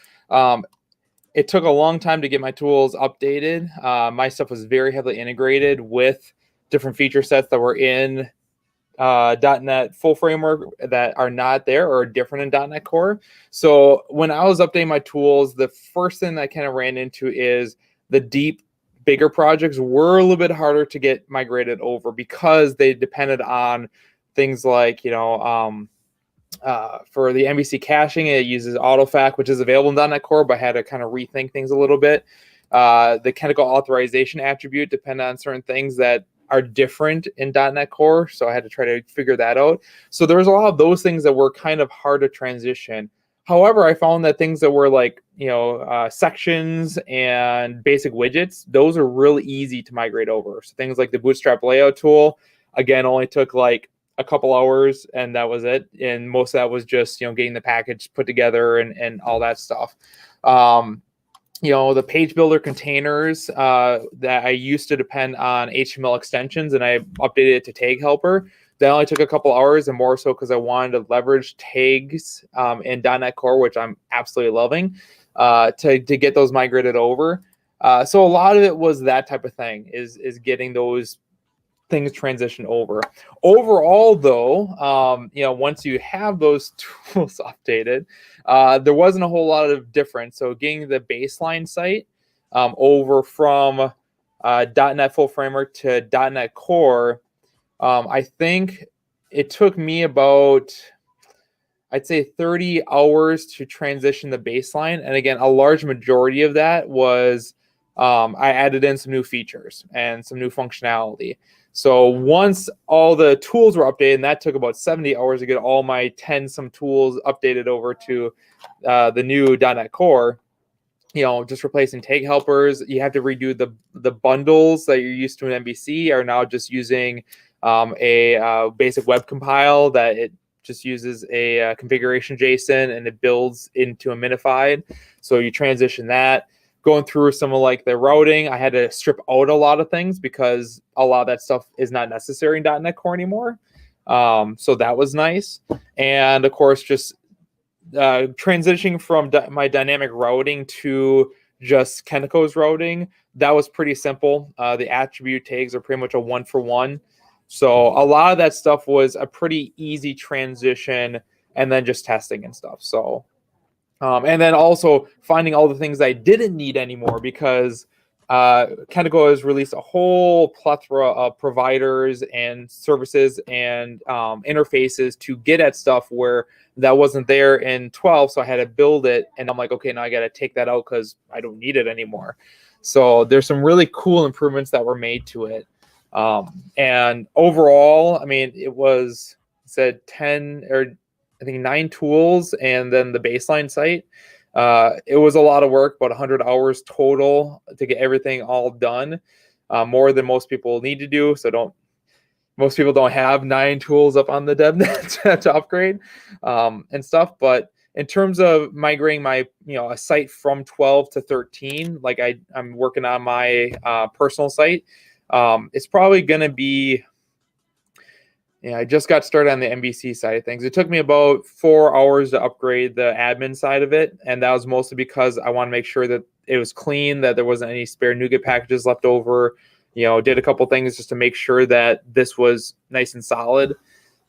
It took a long time to get my tools updated. My stuff was very heavily integrated with different feature sets that were in .NET full framework that are not there or different in .NET Core. So when I was updating my tools, the first thing I kind of ran into is the deep, bigger projects were a little bit harder to get migrated over because they depended on things like, for the MVC caching, it uses AutoFac, which is available in .NET Core, but I had to kind of rethink things a little bit. The Kentico authorization attribute depend on certain things that are different in .NET Core, so I had to try to figure that out. So there was a lot of those things that were kind of hard to transition. However, I found that things that were like, sections and basic widgets, those are really easy to migrate over. So things like the Bootstrap layout tool, again, only took like a couple hours, and that was it. And most of that was just, getting the package put together and all that stuff. The page builder containers that I used to depend on HTML extensions, and I updated it to tag helper. That only took a couple hours, and more so because I wanted to leverage tags in .NET Core, which I'm absolutely loving, to get those migrated over. So a lot of it was that type of thing, is getting those things transition over. Overall, though, once you have those tools updated, there wasn't a whole lot of difference. So getting the baseline site over from .NET Full Framework to .NET Core, I think it took me about, I'd say, 30 hours to transition the baseline. And again, a large majority of that was I added in some new features and some new functionality. So once all the tools were updated, and that took about 70 hours to get all my 10-some tools updated over to the new .NET Core, just replacing tag helpers. You have to redo the bundles that you're used to in MVC are now just using a basic web compile that it just uses a configuration JSON, and it builds into a minified. So you transition that. Going through some of like the routing, I had to strip out a lot of things because a lot of that stuff is not necessary in .NET Core anymore. So that was nice. And of course, just transitioning from my dynamic routing to just Kentico's routing, that was pretty simple. The attribute tags are pretty much a 1-for-1. So a lot of that stuff was a pretty easy transition, and then just testing and stuff. So and then also finding all the things I didn't need anymore, because Kentico has released a whole plethora of providers and services and interfaces to get at stuff where that wasn't there in 12. So I had to build it, and I'm like, okay, now I got to take that out because I don't need it anymore. So there's some really cool improvements that were made to it. And overall, I mean, it was said 10 or I think 9 tools, and then the baseline site. It was a lot of work, about 100 hours total to get everything all done, more than most people need to do. So most people don't have 9 tools up on the DevNet to upgrade and stuff. But in terms of migrating my a site from 12 to 13, like I'm working on my personal site, it's probably going to be. I just got started on the MVC side of things. It took me about 4 hours to upgrade the admin side of it, and that was mostly because I want to make sure that it was clean, that there wasn't any spare NuGet packages left over. Did a couple things just to make sure that this was nice and solid.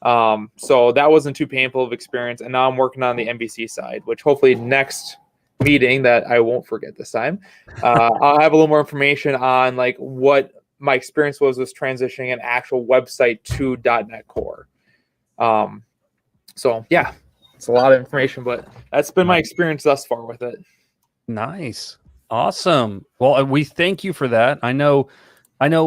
So that wasn't too painful of experience, and now I'm working on the MVC side, which hopefully next meeting that I won't forget this time, I'll have a little more information on like what my experience was transitioning an actual website to .NET Core. So yeah, it's a lot of information, but that's been my experience thus far with it. Nice. Awesome. Well, we thank you for that. I know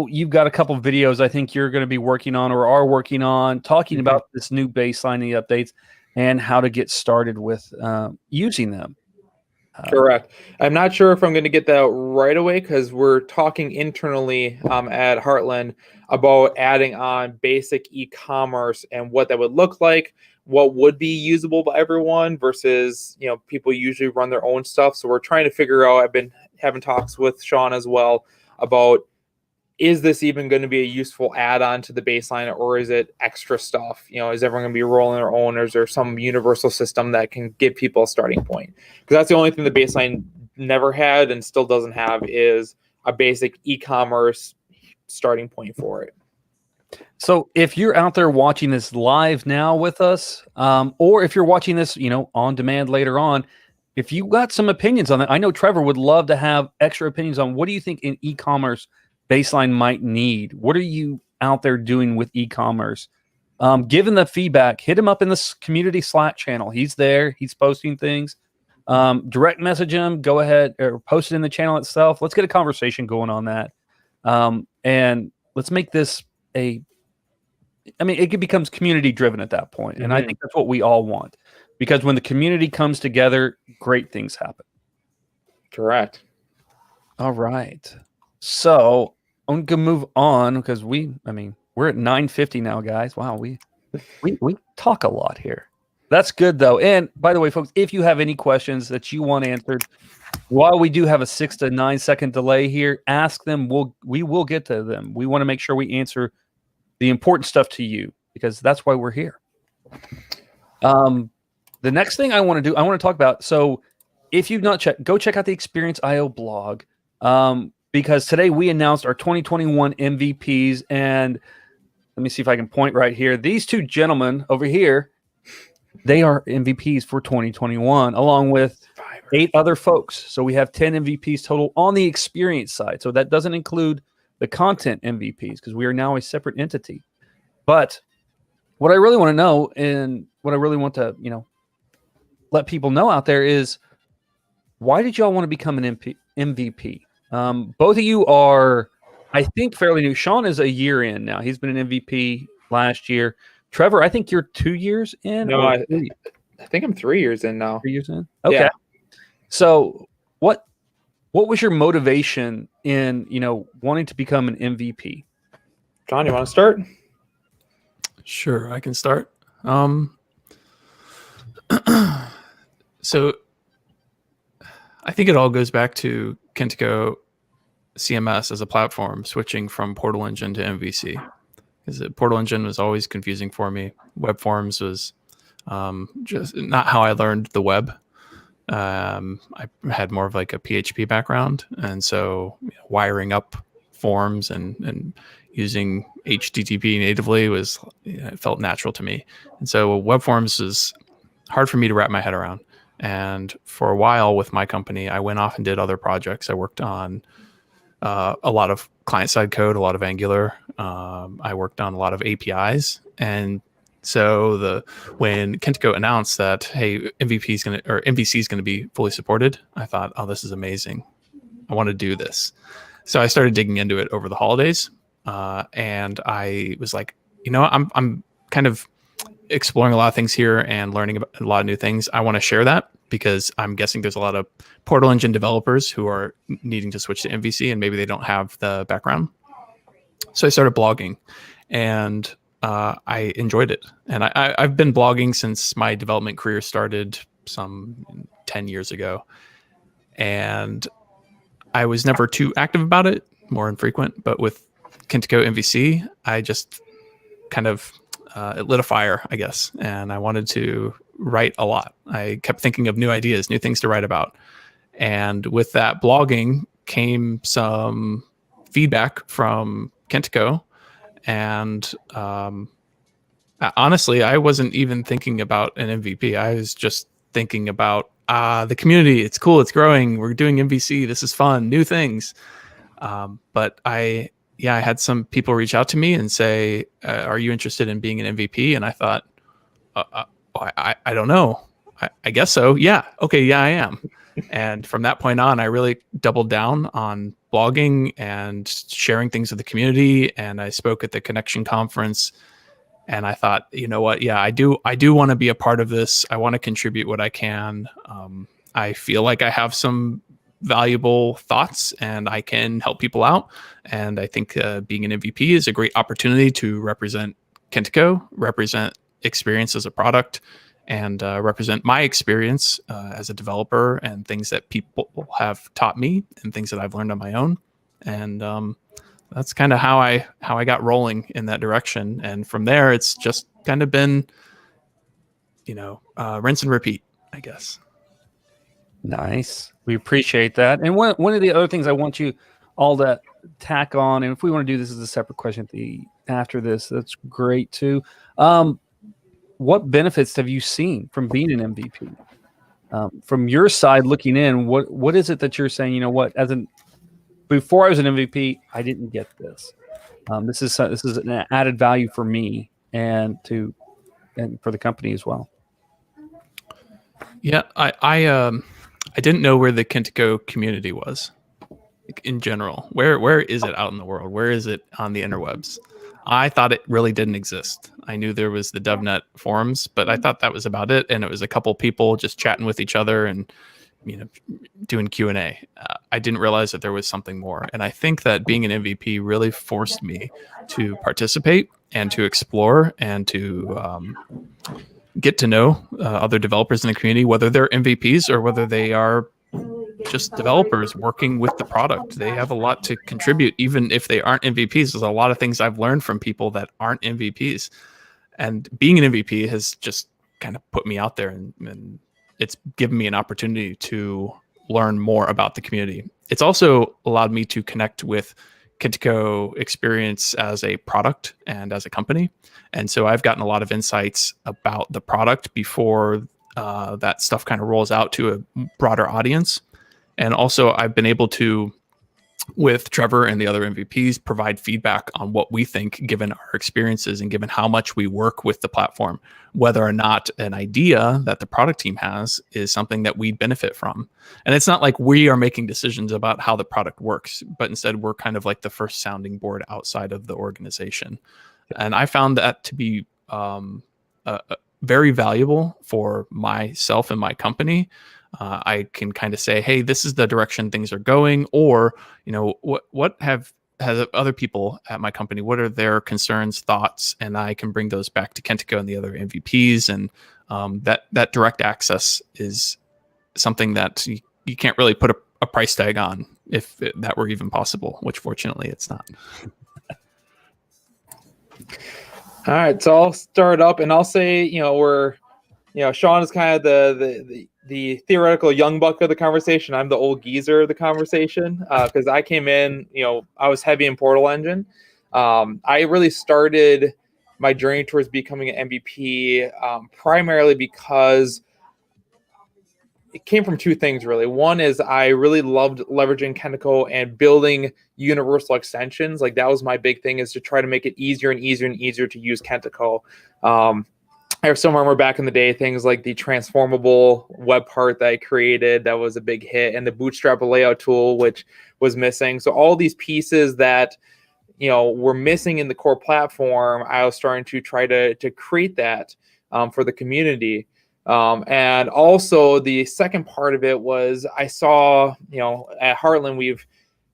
you've got a couple of videos I think you're going to be working on or are working on talking about this new baseline, the updates, and how to get started with using them. Correct. I'm not sure if I'm going to get that right away, because we're talking internally at Heartland about adding on basic e-commerce and what that would look like, what would be usable by everyone versus, people usually run their own stuff. So we're trying to figure out, I've been having talks with Sean as well about, is this even going to be a useful add-on to the baseline, or is it extra stuff? Is everyone going to be rolling their own, or is there some universal system that can give people a starting point? Because that's the only thing the baseline never had and still doesn't have, is a basic e-commerce starting point for it. So if you're out there watching this live now with us, or if you're watching this, on demand later on, if you got some opinions on that, I know Trevor would love to have extra opinions on what do you think an e-commerce baseline might need. What are you out there doing with e-commerce? Given the feedback, hit him up in this community Slack channel. He's there. He's posting things. Direct message him. Go ahead or post it in the channel itself. Let's get a conversation going on that. And let's make this it becomes community driven at that point. And I think that's what we all want, because when the community comes together, great things happen. Correct. All right. So I'm going to move on, because we're at 9:50 now, guys. Wow. We talk a lot here. That's good though. And by the way, folks, if you have any questions that you want answered, while we do have a 6 to 9 second delay here, ask them. We will get to them. We want to make sure we answer the important stuff to you because that's why we're here. The next thing I want to do, I want to talk about. So, if you've not checked, go check out the Xperience.io blog because today we announced our 2021 MVPs. And let me see if I can point right here. These two gentlemen over here, they are MVPs for 2021, along with 8 other folks. So we have 10 MVPs total on the Xperience side. So that doesn't include the content MVPs because we are now a separate entity. But what I really want to know and what I really want to, let people know out there is, why did y'all want to become an MVP? Both of you are, I think, fairly new. Sean is a year in now. He's been an MVP last year. Trevor, I think you're 2 years in. No, I think I'm 3 years in now. 3 years in. Okay. Yeah. So what was your motivation in wanting to become an MVP? John, you want to start? Sure, I can start. So I think it all goes back to Kentico CMS as a platform, switching from Portal Engine to MVC. Because Portal Engine was always confusing for me. Web Forms was just not how I learned the web. I had more of like a PHP background, and so wiring up forms and using HTTP natively it felt natural to me. And so Web Forms is hard for me to wrap my head around. And for a while with my company, I went off and did other projects. I worked on a lot of client-side code, a lot of Angular. I worked on a lot of APIs. And so when Kentico announced that, hey, MVC is going to be fully supported, I thought, oh, this is amazing. I want to do this. So I started digging into it over the holidays. And I was like, I'm kind of exploring a lot of things here and learning about a lot of new things. I want to share that because I'm guessing there's a lot of Portal Engine developers who are needing to switch to MVC and maybe they don't have the background. So I started blogging and I enjoyed it. And I've been blogging since my development career started some 10 years ago. And I was never too active about it, more infrequent. But with Kentico MVC, I just kind of it lit a fire, I guess, and I wanted to write a lot. I kept thinking of new ideas, new things to write about. And with that blogging came some feedback from Kentico. And honestly, I wasn't even thinking about an MVP. I was just thinking about the community. It's cool. It's growing. We're doing MVC. This is fun. New things. But I had some people reach out to me and say, are you interested in being an MVP? And I thought, I don't know. I guess so. Yeah. Okay. Yeah, I am. And from that point on, I really doubled down on blogging and sharing things with the community. And I spoke at the Connection Conference. And I thought, you know what? Yeah, I do want to be a part of this. I want to contribute what I can. I feel like I have some valuable thoughts and I can help people out. And I think being an MVP is a great opportunity to represent Kentico, represent Xperience as a product, and represent my experience as a developer and things that people have taught me and things that I've learned on my own. And that's kind of how I got rolling in that direction. And from there, it's just kind of been, rinse and repeat, I guess. Nice. We appreciate that. And one of the other things I want you all to tack on, and if we want to do this as a separate question after this, that's great too. What benefits have you seen from being an MVP? From your side looking in, what is it that you're saying, before I was an MVP, I didn't get this. This is an added value for me and for the company as well. Yeah, I didn't know where the Kentico community was in general. Where is it out in the world? Where is it on the interwebs? I thought it really didn't exist. I knew there was the DevNet forums, but I thought that was about it. And it was a couple people just chatting with each other and doing Q&A. I didn't realize that there was something more. And I think that being an MVP really forced me to participate and to explore and to get to know other developers in the community, whether they're MVPs or whether they are just developers working with the product. They have a lot to contribute, even if they aren't MVPs. There's a lot of things I've learned from people that aren't MVPs. And being an MVP has just kind of put me out there, and it's given me an opportunity to learn more about the community. It's also allowed me to connect with Kentico Xperience as a product and as a company. And so I've gotten a lot of insights about the product before that stuff kind of rolls out to a broader audience. And also I've been able to, with Trevor and the other MVPs, provide feedback on what we think, given our experiences and given how much we work with the platform, whether or not an idea that the product team has is something that we benefit from. And it's not like we are making decisions about how the product works, but instead we're kind of like the first sounding board outside of the organization. And I found that to be very valuable for myself and my company. I can kind of say, hey, this is the direction things are going, or, what has other people at my company, what are their concerns, thoughts, and I can bring those back to Kentico and the other MVPs. And that direct access is something that you can't really put a price tag on, if that were even possible, which fortunately it's not. All right, so I'll start up and I'll say, Sean is kind of the theoretical young buck of the conversation. I'm the old geezer of the conversation because I came in, I was heavy in Portal Engine. I really started my journey towards becoming an MVP primarily because it came from two things, really. One is I really loved leveraging Kentico and building universal extensions. Like, that was my big thing, is to try to make it easier and easier and easier to use Kentico. I still remember back in the day, things like the transformable web part that I created, that was a big hit, and the Bootstrap layout tool, which was missing. So all these pieces that, were missing in the core platform, I was starting to try to create that for the community. And also the second part of it was I saw, at Heartland, we've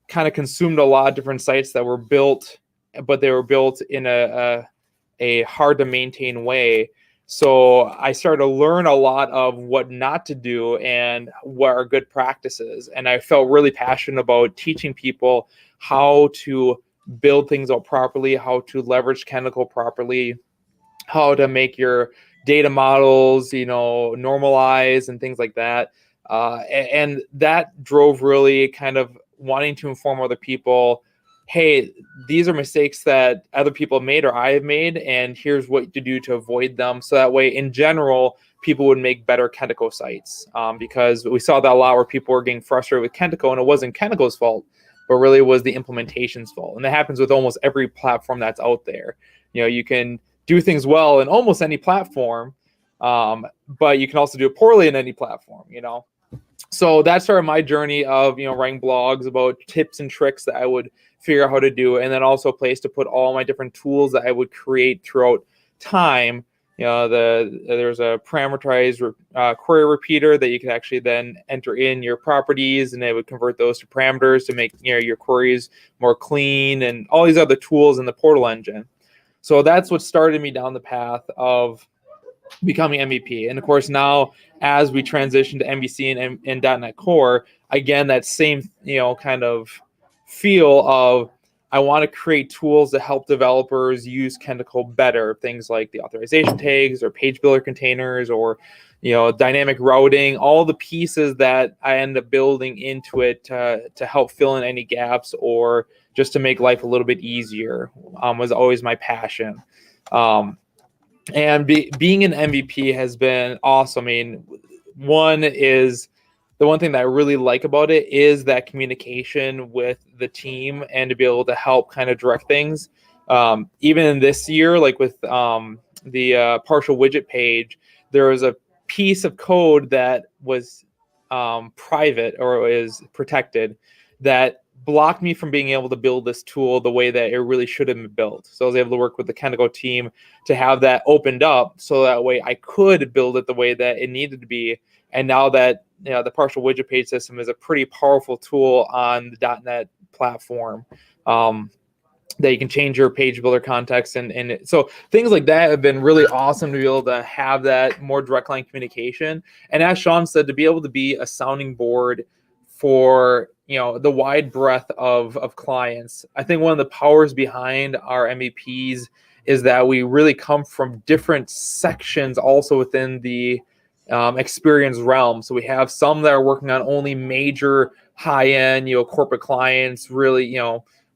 kind of consumed a lot of different sites that were built, but they were built in a hard to maintain way. So I started to learn a lot of what not to do and what are good practices. And I felt really passionate about teaching people how to build things out properly, how to leverage Kentico properly, how to make your data models, normalize and things like that. And that drove really kind of wanting to inform other people, hey, these are mistakes that other people have made or I have made, and here's what to do to avoid them. So that way, in general, people would make better Kentico sites, because we saw that a lot where people were getting frustrated with Kentico, and it wasn't Kentico's fault, but really it was the implementation's fault. And that happens with almost every platform that's out there. You can do things well in almost any platform, but you can also do it poorly in any platform, So that started my journey of, writing blogs about tips and tricks that I would figure out how to do, and then also a place to put all my different tools that I would create throughout time. There's a parameterized query repeater that you can actually then enter in your properties, and it would convert those to parameters to make your queries more clean, and all these other tools in the Portal engine. So that's what started me down the path of becoming MVP. And of course, now as we transition to MVC and .NET Core, again, that same kind of feel of I want to create tools to help developers use Kentico better. Things like the authorization tags or page builder containers or dynamic routing, all the pieces that I end up building into it to help fill in any gaps or just to make life a little bit easier was always my passion. And being an MVP has been awesome. I mean, the one thing that I really like about it is that communication with the team and to be able to help kind of direct things. Even in this year, like with the partial widget page, there was a piece of code that was private or is protected that blocked me from being able to build this tool the way that it really should have been built. So I was able to work with the Kentico team to have that opened up so that way I could build it the way that it needed to be. And now that the partial widget page system is a pretty powerful tool on the .NET platform, that you can change your page builder context. And so things like that have been really awesome to be able to have that more direct line communication. And as Sean said, to be able to be a sounding board for the wide breadth of clients. I think one of the powers behind our MVPs is that we really come from different sections also within the Xperience realm. So we have some that are working on only major high-end corporate clients, really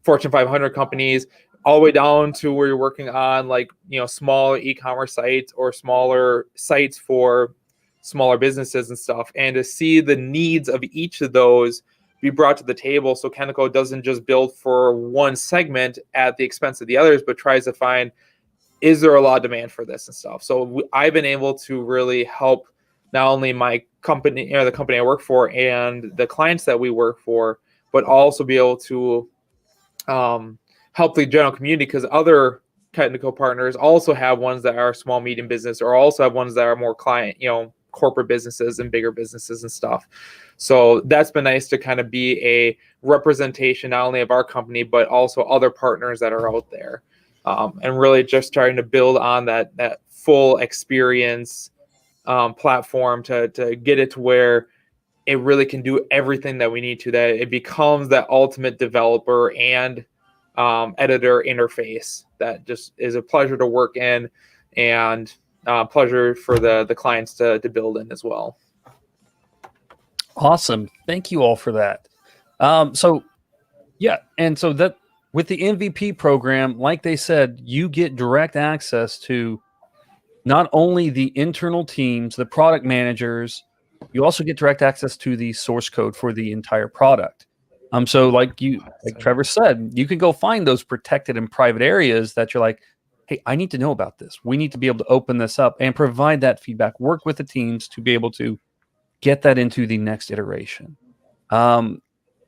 Fortune 500 companies, all the way down to where you're working on like smaller e-commerce sites or smaller sites for smaller businesses and stuff, and to see the needs of each of those be brought to the table. So Kentico doesn't just build for one segment at the expense of the others, but tries to find, is there a lot of demand for this and stuff? So I've been able to really help not only my company, the company I work for and the clients that we work for, but also be able to help the general community, because other Kentico partners also have ones that are small, medium business, or also have ones that are more client, corporate businesses and bigger businesses and stuff. So that's been nice to kind of be a representation not only of our company, but also other partners that are out there. And really just starting to build on that full Xperience platform to get it to where it really can do everything that we need to, that it becomes that ultimate developer and editor interface that just is a pleasure to work in, and pleasure for the clients to build in as well. Awesome. Thank you all for that. So that with the MVP program, like they said, you get direct access to not only the internal teams, the product managers, you also get direct access to the source code for the entire product. So like Trevor said, you can go find those protected and private areas that you're like, hey, I need to know about this. We need to be able to open this up and provide that feedback, work with the teams to be able to get that into the next iteration.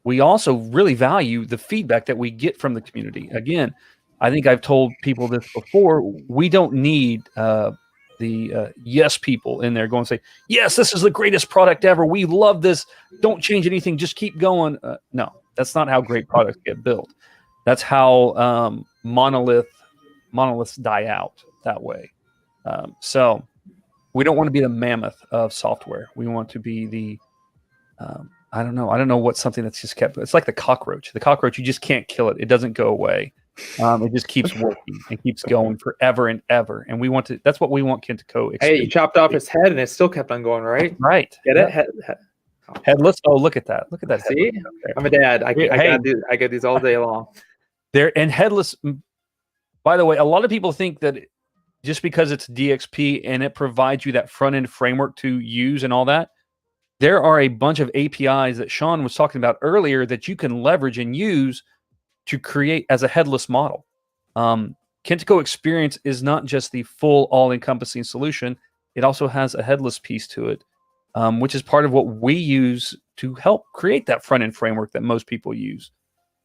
We also really value the feedback that we get from the community. Again, I think I've told people this before, we don't need the yes people in there going and say, yes, this is the greatest product ever. We love this. Don't change anything. Just keep going. No, that's not how great products get built. That's how monoliths die out that way. So we don't want to be the mammoth of software. We want to be the, I don't know what's something that's just kept. It's like the cockroach. The cockroach, you just can't kill it. It doesn't go away. It just keeps working and keeps going forever and ever. And we want to, that's what we want Kentico. Hey, you chopped off his head and it still kept on going, right? Right. Get it? Headless. Oh, look at that. Look at that. See? I'm a dad. I get these all day long. And headless, by the way, a lot of people think that just because it's DXP and it provides you that front end framework to use and all that, there are a bunch of APIs that Sean was talking about earlier that you can leverage and use to create as a headless model. Kentico Xperience is not just the full all-encompassing solution. It also has a headless piece to it, which is part of what we use to help create that front-end framework that most people use.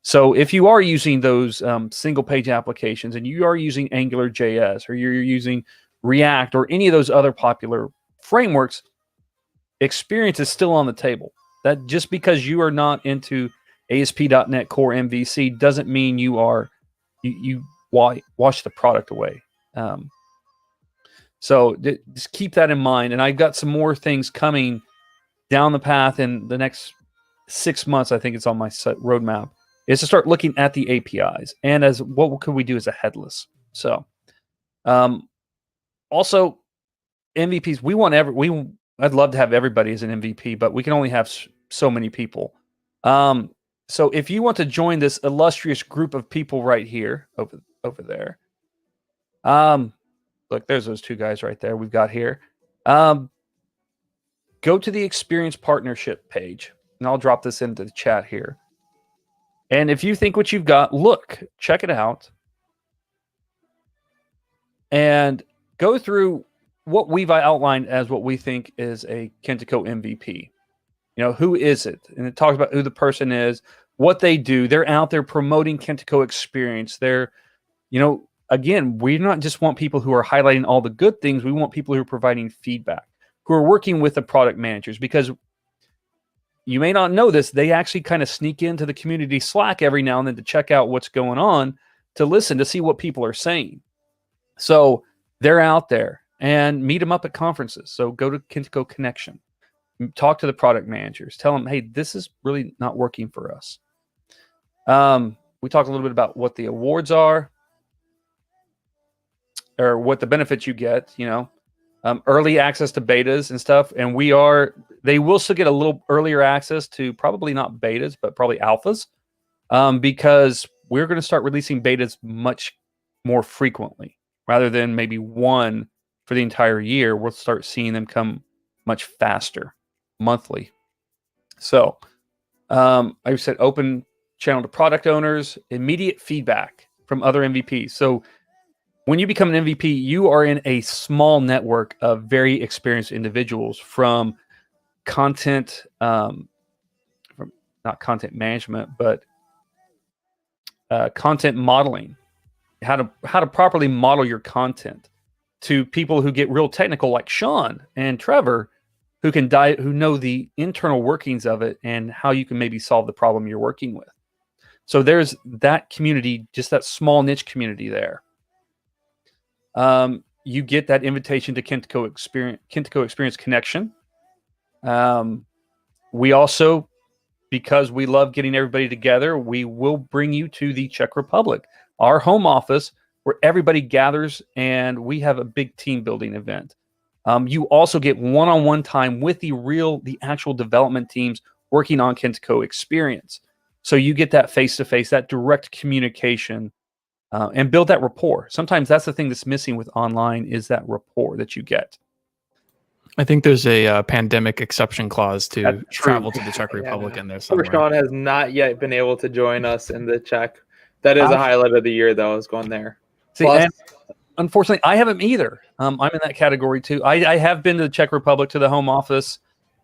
So if you are using those single-page applications and you are using AngularJS or you're using React or any of those other popular frameworks, Xperience is still on the table. That just because you are not into ASP.NET Core MVC doesn't mean you wash the product away. So just keep that in mind. And I've got some more things coming down the path in the next 6 months. I think it's on my roadmap, is to start looking at the APIs and as what could we do as a headless. So also MVPs, I'd love to have everybody as an MVP, but we can only have so many people. So if you want to join this illustrious group of people right here, over there, look, there's those two guys right there we've got here. Go to the Xperience partnership page, and I'll drop this into the chat here. And if you think what you've got, check it out, and go through what we've outlined as what we think is a Kentico MVP. Who is it? And it talks about who the person is, what they do. They're out there promoting Kentico Experience. They're, again, we not just want people who are highlighting all the good things. We want people who are providing feedback, who are working with the product managers, because you may not know this, they actually kind of sneak into the community Slack every now and then to check out what's going on, to listen, to see what people are saying. So they're out there, and meet them up at conferences. So go to Kentico Connection, talk to the product managers, tell them, hey, this is really not working for us. We talked a little bit about what the awards are, or what the benefits you get, early access to betas and stuff. And they will still get a little earlier access to, probably not betas, but probably alphas, because we're going to start releasing betas much more frequently, rather than maybe one for the entire year. We'll start seeing them come much faster, monthly. So, like I said, open channel to product owners, immediate feedback from other MVPs. So when you become an MVP, you are in a small network of very experienced individuals from content, from not content management, but content modeling, how to properly model your content, to people who get real technical like Sean and Trevor, who know the internal workings of it and how you can maybe solve the problem you're working with. So there's that community, just that small niche community there. You get that invitation to Kentico Experience Connection. We also, because we love getting everybody together, we will bring you to the Czech Republic, our home office, where everybody gathers, and we have a big team building event. You also get one-on-one time with the actual development teams working on Kentico Experience. So you get that face-to-face, that direct communication, and build that rapport. Sometimes that's the thing that's missing with online, is that rapport that you get. I think there's a pandemic exception clause to travel to the Czech Republic in there somewhere. Sean has not yet been able to join us in the Czech. That is a highlight of the year, though, is going there. See, and unfortunately, I haven't either. I'm in that category too. I have been to the Czech Republic, to the home office,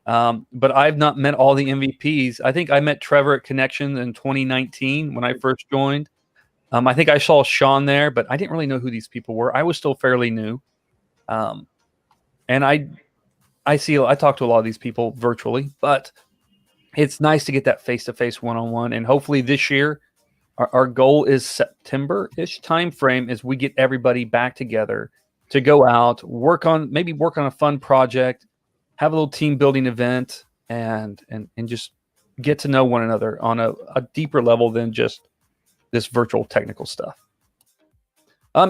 but I've not met all the MVPs. I think I met Trevor at Connection in 2019 when I first joined. I think I saw Sean there, but I didn't really know who these people were. I was still fairly new. And I talk to a lot of these people virtually, but it's nice to get that face-to-face one-on-one. And hopefully this year, our goal is September-ish time frame, as we get everybody back together to go out, work on a fun project, have a little team building event, and just get to know one another on a deeper level than just this virtual technical stuff.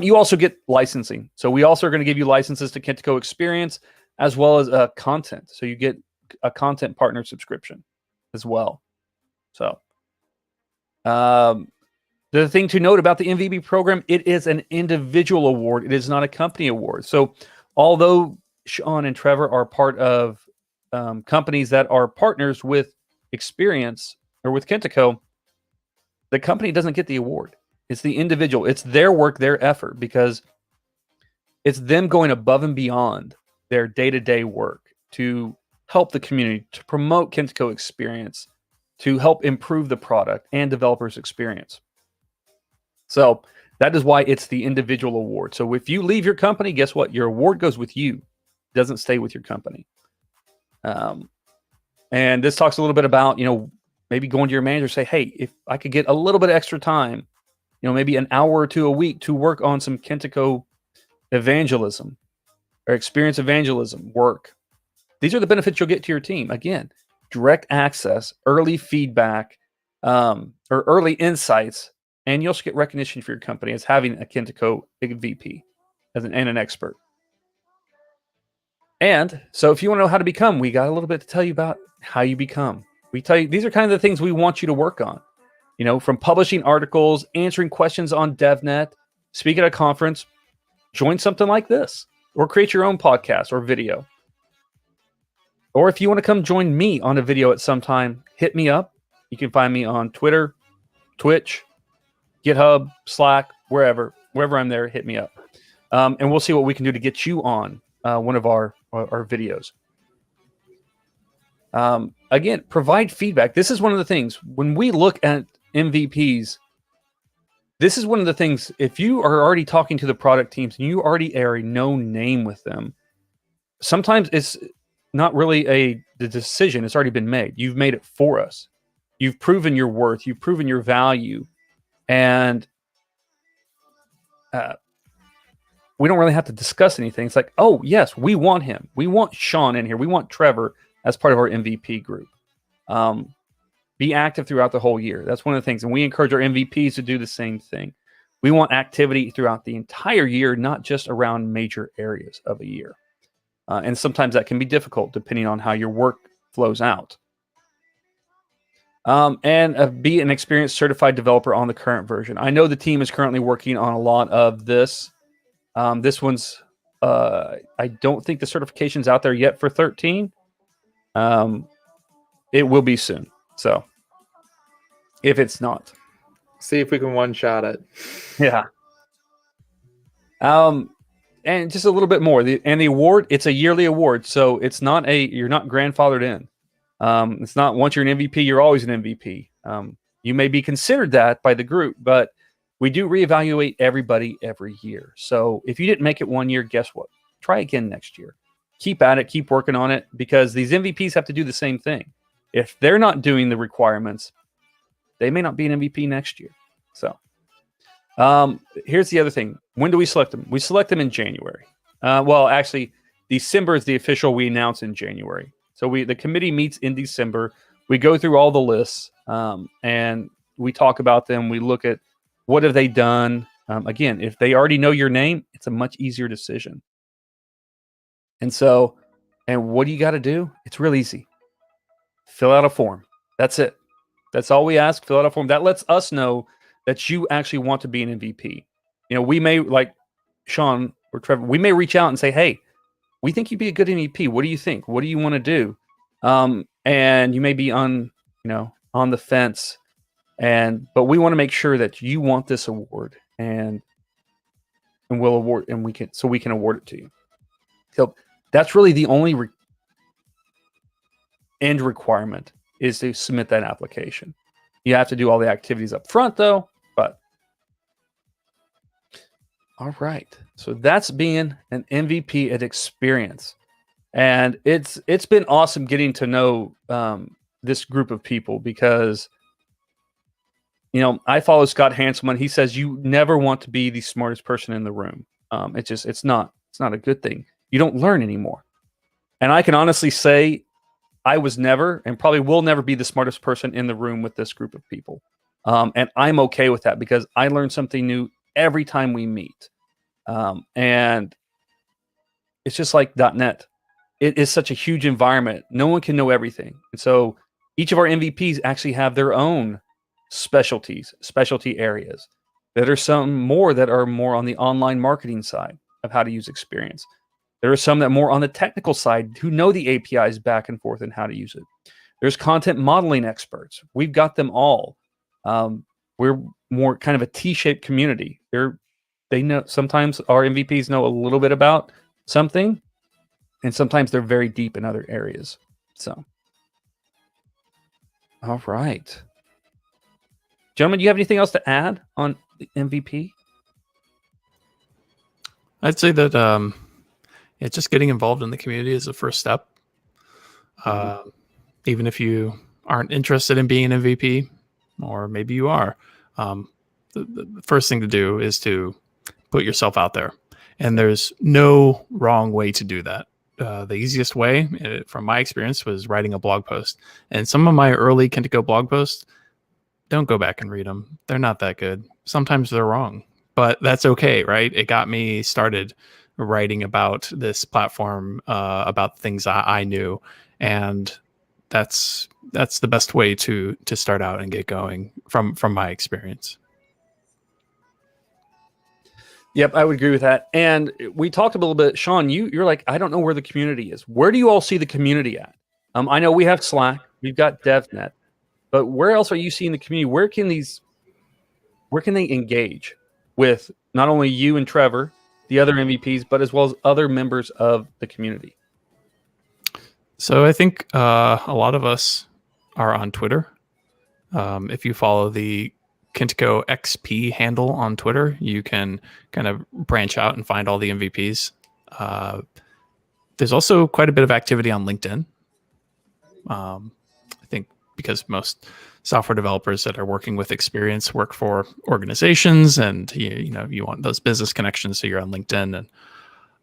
You also get licensing. So we also are going to give you licenses to Kentico Experience, as well as content. So you get a content partner subscription as well. So the thing to note about the MVP program, it is an individual award. It is not a company award. So although Sean and Trevor are part of companies that are partners with Xperience or with Kentico, the company doesn't get the award. It's the individual. It's their work, their effort, because it's them going above and beyond their day-to-day work to help the community, to promote Kentico Experience, to help improve the product and developers' experience. So that is why it's the individual award. So if you leave your company, guess what? Your award goes with you. It doesn't stay with your company. And this talks a little bit about, maybe going to your manager, say, hey, if I could get a little bit of extra time, maybe an hour or two a week to work on some Kentico evangelism or experience evangelism work. These are the benefits you'll get to your team. Again, direct access, early feedback, or early insights, and you'll get recognition for your company as having a Kentico VP and an expert. And so if you want to know how to become, we got a little bit to tell you about how you become. We tell you, these are kind of the things we want you to work on, from publishing articles, answering questions on DevNet, speak at a conference, join something like this, or create your own podcast or video. Or if you want to come join me on a video at some time, hit me up. You can find me on Twitter, Twitch, GitHub, Slack, wherever I'm there, hit me up. And we'll see what we can do to get you on one of our videos. Again, provide feedback. This is one of the things when we look at MVPs. This is one of the things. If you are already talking to the product teams and you already are a known name with them, sometimes it's not really the decision. It's already been made. You've made it for us. You've proven your worth. You've proven your value, and we don't really have to discuss anything. It's like, oh yes, we want him. We want Sean in here. We want Trevor as part of our MVP group. Be active throughout the whole year. That's one of the things, and we encourage our MVPs to do the same thing. We want activity throughout the entire year, not just around major areas of a year. And sometimes that can be difficult depending on how your work flows out. And be an experienced certified developer on the current version. I know the team is currently working on a lot of this. This one's, I don't think the certification's out there yet for 13. It will be soon. So if it's not, See if we can one-shot it. yeah. And just a little bit more. The award, it's a yearly award, so it's not you're not grandfathered in. It's not once you're an MVP, you're always an MVP. You may be considered that by the group, but we do reevaluate everybody every year. So if you didn't make it one year, guess what? Try again next year. Keep at it, keep working on it, because these MVPs have to do the same thing. If they're not doing the requirements, they may not be an MVP next year. So here's the other thing. When do we select them? We select them in January. Well, actually, December is the official. We announce in January. So the committee meets in December. We go through all the lists and we talk about them. We look at what have they done. Again, if they already know your name, it's a much easier decision. And what do you got to do? It's real easy. Fill out a form. That's it. That's all we ask. Fill out a form. That lets us know that you actually want to be an MVP. You know, we may, like Sean or Trevor, we may reach out and say, hey, we think you'd be a good MVP. What do you think? What do you want to do? And you may be on the fence, but we want to make sure that you want this award, and we'll award, and we can award it to you. So that's really the only end requirement, is to submit that application. You have to do all the activities up front, though. But all right, so that's being an MVP at Xperience, and it's been awesome getting to know this group of people, because I follow Scott Hanselman. He says you never want to be the smartest person in the room. It's not a good thing. You don't learn anymore. And I can honestly say I was never, and probably will never, be the smartest person in the room with this group of people. And I'm okay with that, because I learn something new every time we meet. And it's just like .NET. It is such a huge environment. No one can know everything. And so each of our MVPs actually have their own specialty areas. There are some more that are more on the online marketing side of how to use Xperience. There are some that are more on the technical side who know the APIs back and forth and how to use it. There's content modeling experts. We've got them all. We're more kind of a T-shaped community. They know, sometimes our MVPs know a little bit about something, and sometimes they're very deep in other areas. So, all right. Gentlemen, do you have anything else to add on the MVP? I'd say that just getting involved in the community is the first step. Even if you aren't interested in being an MVP, or maybe you are, the first thing to do is to put yourself out there. And there's no wrong way to do that. The easiest way, from my experience, was writing a blog post. And some of my early Kentico blog posts, don't go back and read them. They're not that good. Sometimes they're wrong, but that's okay, right? It got me started writing about this platform, about things I knew. And that's the best way to start out and get going from my experience. Yep, I would agree with that. And we talked a little bit, Sean, you're like, I don't know where the community is. Where do you all see the community at? I know we have Slack, we've got DevNet, but where else are you seeing the community? Where can they engage with not only you and Trevor, the other MVPs, but as well as other members of the community? So I think a lot of us are on Twitter. If you follow the Kentico XP handle on Twitter, you can kind of branch out and find all the MVPs. There's also quite a bit of activity on LinkedIn. I think because most software developers that are working with Xperience work for organizations, and you want those business connections, so you're on LinkedIn.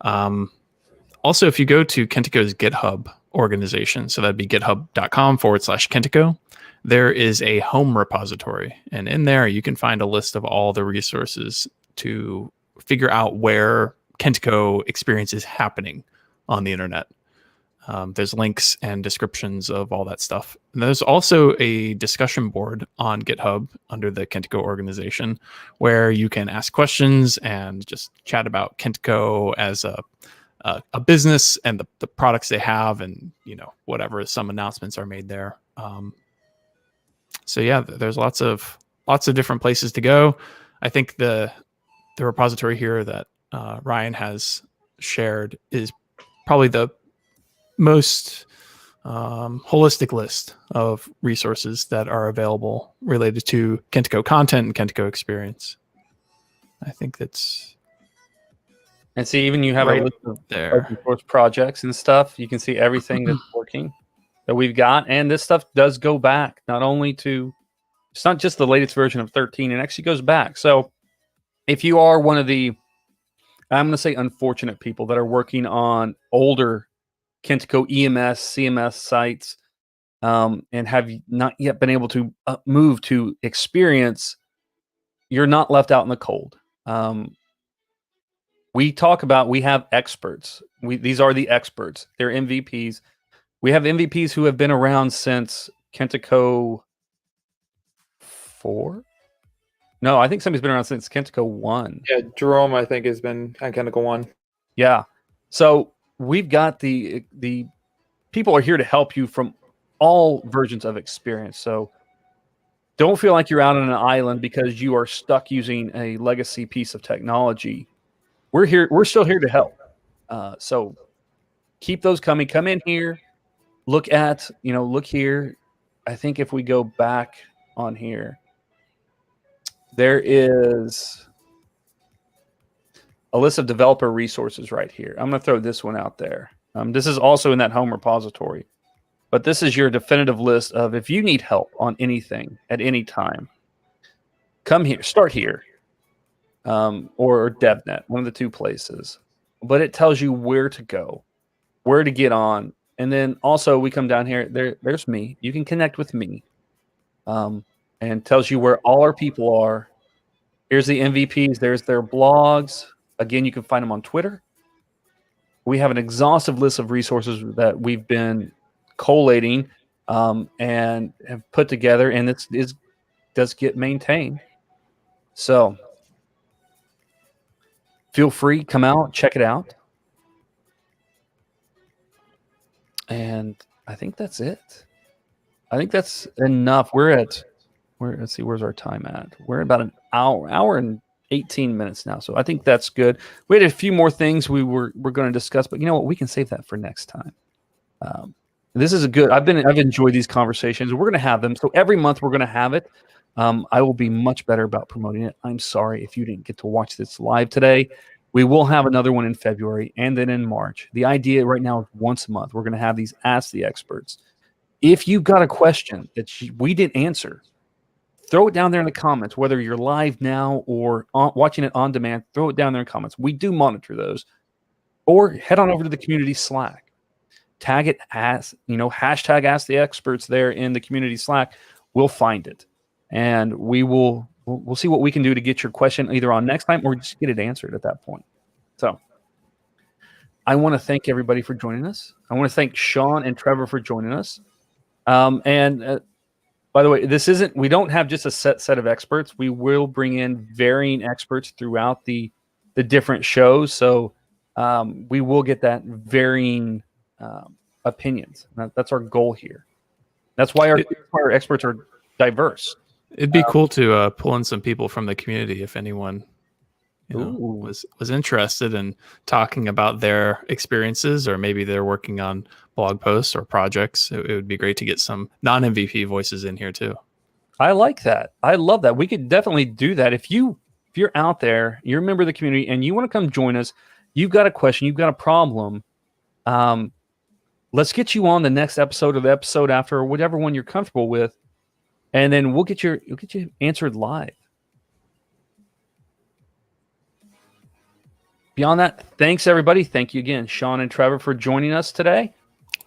And also, if you go to Kentico's GitHub organization, so that'd be github.com/Kentico, there is a home repository. And in there, you can find a list of all the resources to figure out where Kentico Xperience is happening on the internet. There's links and descriptions of all that stuff. And there's also a discussion board on GitHub under the Kentico organization where you can ask questions and just chat about Kentico as a business and the products they have, and whatever some announcements are made there. So yeah, there's lots of different places to go. I think the repository here that Ryan has shared is probably the most holistic list of resources that are available related to Kentico content and Kentico Xperience. I think that's. And see, even you have a list of open source projects and stuff. You can see everything that's working that we've got. And this stuff does go back not only to, it's not just the latest version of 13, it actually goes back. So if you are one of the, I'm going to say unfortunate people that are working on older Kentico EMS, CMS sites, and have not yet been able to move to Xperience, you're not left out in the cold. We have experts. These are the experts. They're MVPs. We have MVPs who have been around since Kentico 4. No, I think somebody's been around since Kentico 1. Yeah, Jerome, I think, has been on Kentico 1. Yeah. So we've got the people are here to help you from all versions of Xperience. So don't feel like you're out on an island because you are stuck using a legacy piece of technology. We're here. We're still here to help. So keep those coming. Come in here. Look here. I think if we go back on here, there is a list of developer resources right here. I'm going to throw this one out there. This is also in that home repository. But this is your definitive list of if you need help on anything at any time, come here. Start here. Or DevNet, one of the two places. But it tells you where to go, where to get on. And then also we come down here. There's me. You can connect with me. And tells you where all our people are. Here's the MVPs. There's their blogs. Again, you can find them on Twitter. We have an exhaustive list of resources that we've been collating and have put together, and it does get maintained. So feel free, come out, check it out. And I think that's it. I think that's enough. Let's see, where's our time at? We're at about an hour and 18 minutes now. So I think that's good. We had a few more things we're going to discuss, but you know what? We can save that for next time. This is a good. I've enjoyed these conversations. We're going to have them. So every month we're going to have it. I will be much better about promoting it. I'm sorry if you didn't get to watch this live today. We will have another one in February and then in March. The idea right now is once a month. We're going to have these Ask the Experts. If you've got a question that we didn't answer, throw it down there in the comments, whether you're live now or watching it on demand. Throw it down there in the comments. We do monitor those. Or head on over to the community Slack. Tag it as, hashtag Ask the Experts there in the community Slack. We'll find it. And we'll see what we can do to get your question either on next time or just get it answered at that point. So I want to thank everybody for joining us. I want to thank Sean and Trevor for joining us. And by the way, we don't have just a set of experts. We will bring in varying experts throughout the different shows. So we will get that varying opinions. That's our goal here. That's why our experts are diverse. It'd be cool to pull in some people from the community if anyone was interested in talking about their experiences, or maybe they're working on blog posts or projects. It would be great to get some non-MVP voices in here too. I like that. I love that. We could definitely do that. If you're out there, you're a member of the community, and you want to come join us, you've got a question, you've got a problem. Let's get you on the next episode or the episode after, or whatever one you're comfortable with, and then we'll get you answered live. Beyond that, thanks everybody. Thank you again, Sean and Trevor, for joining us today.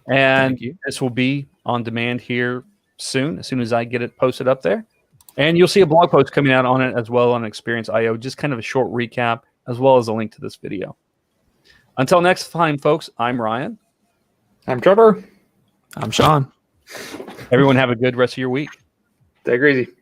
And this will be on demand here soon, as soon as I get it posted up there. And you'll see a blog post coming out on it as well on Xperience.io, just kind of a short recap, as well as a link to this video. Until next time, folks, I'm Ryan. I'm Trevor. I'm Sean. Everyone have a good rest of your week. Take it easy.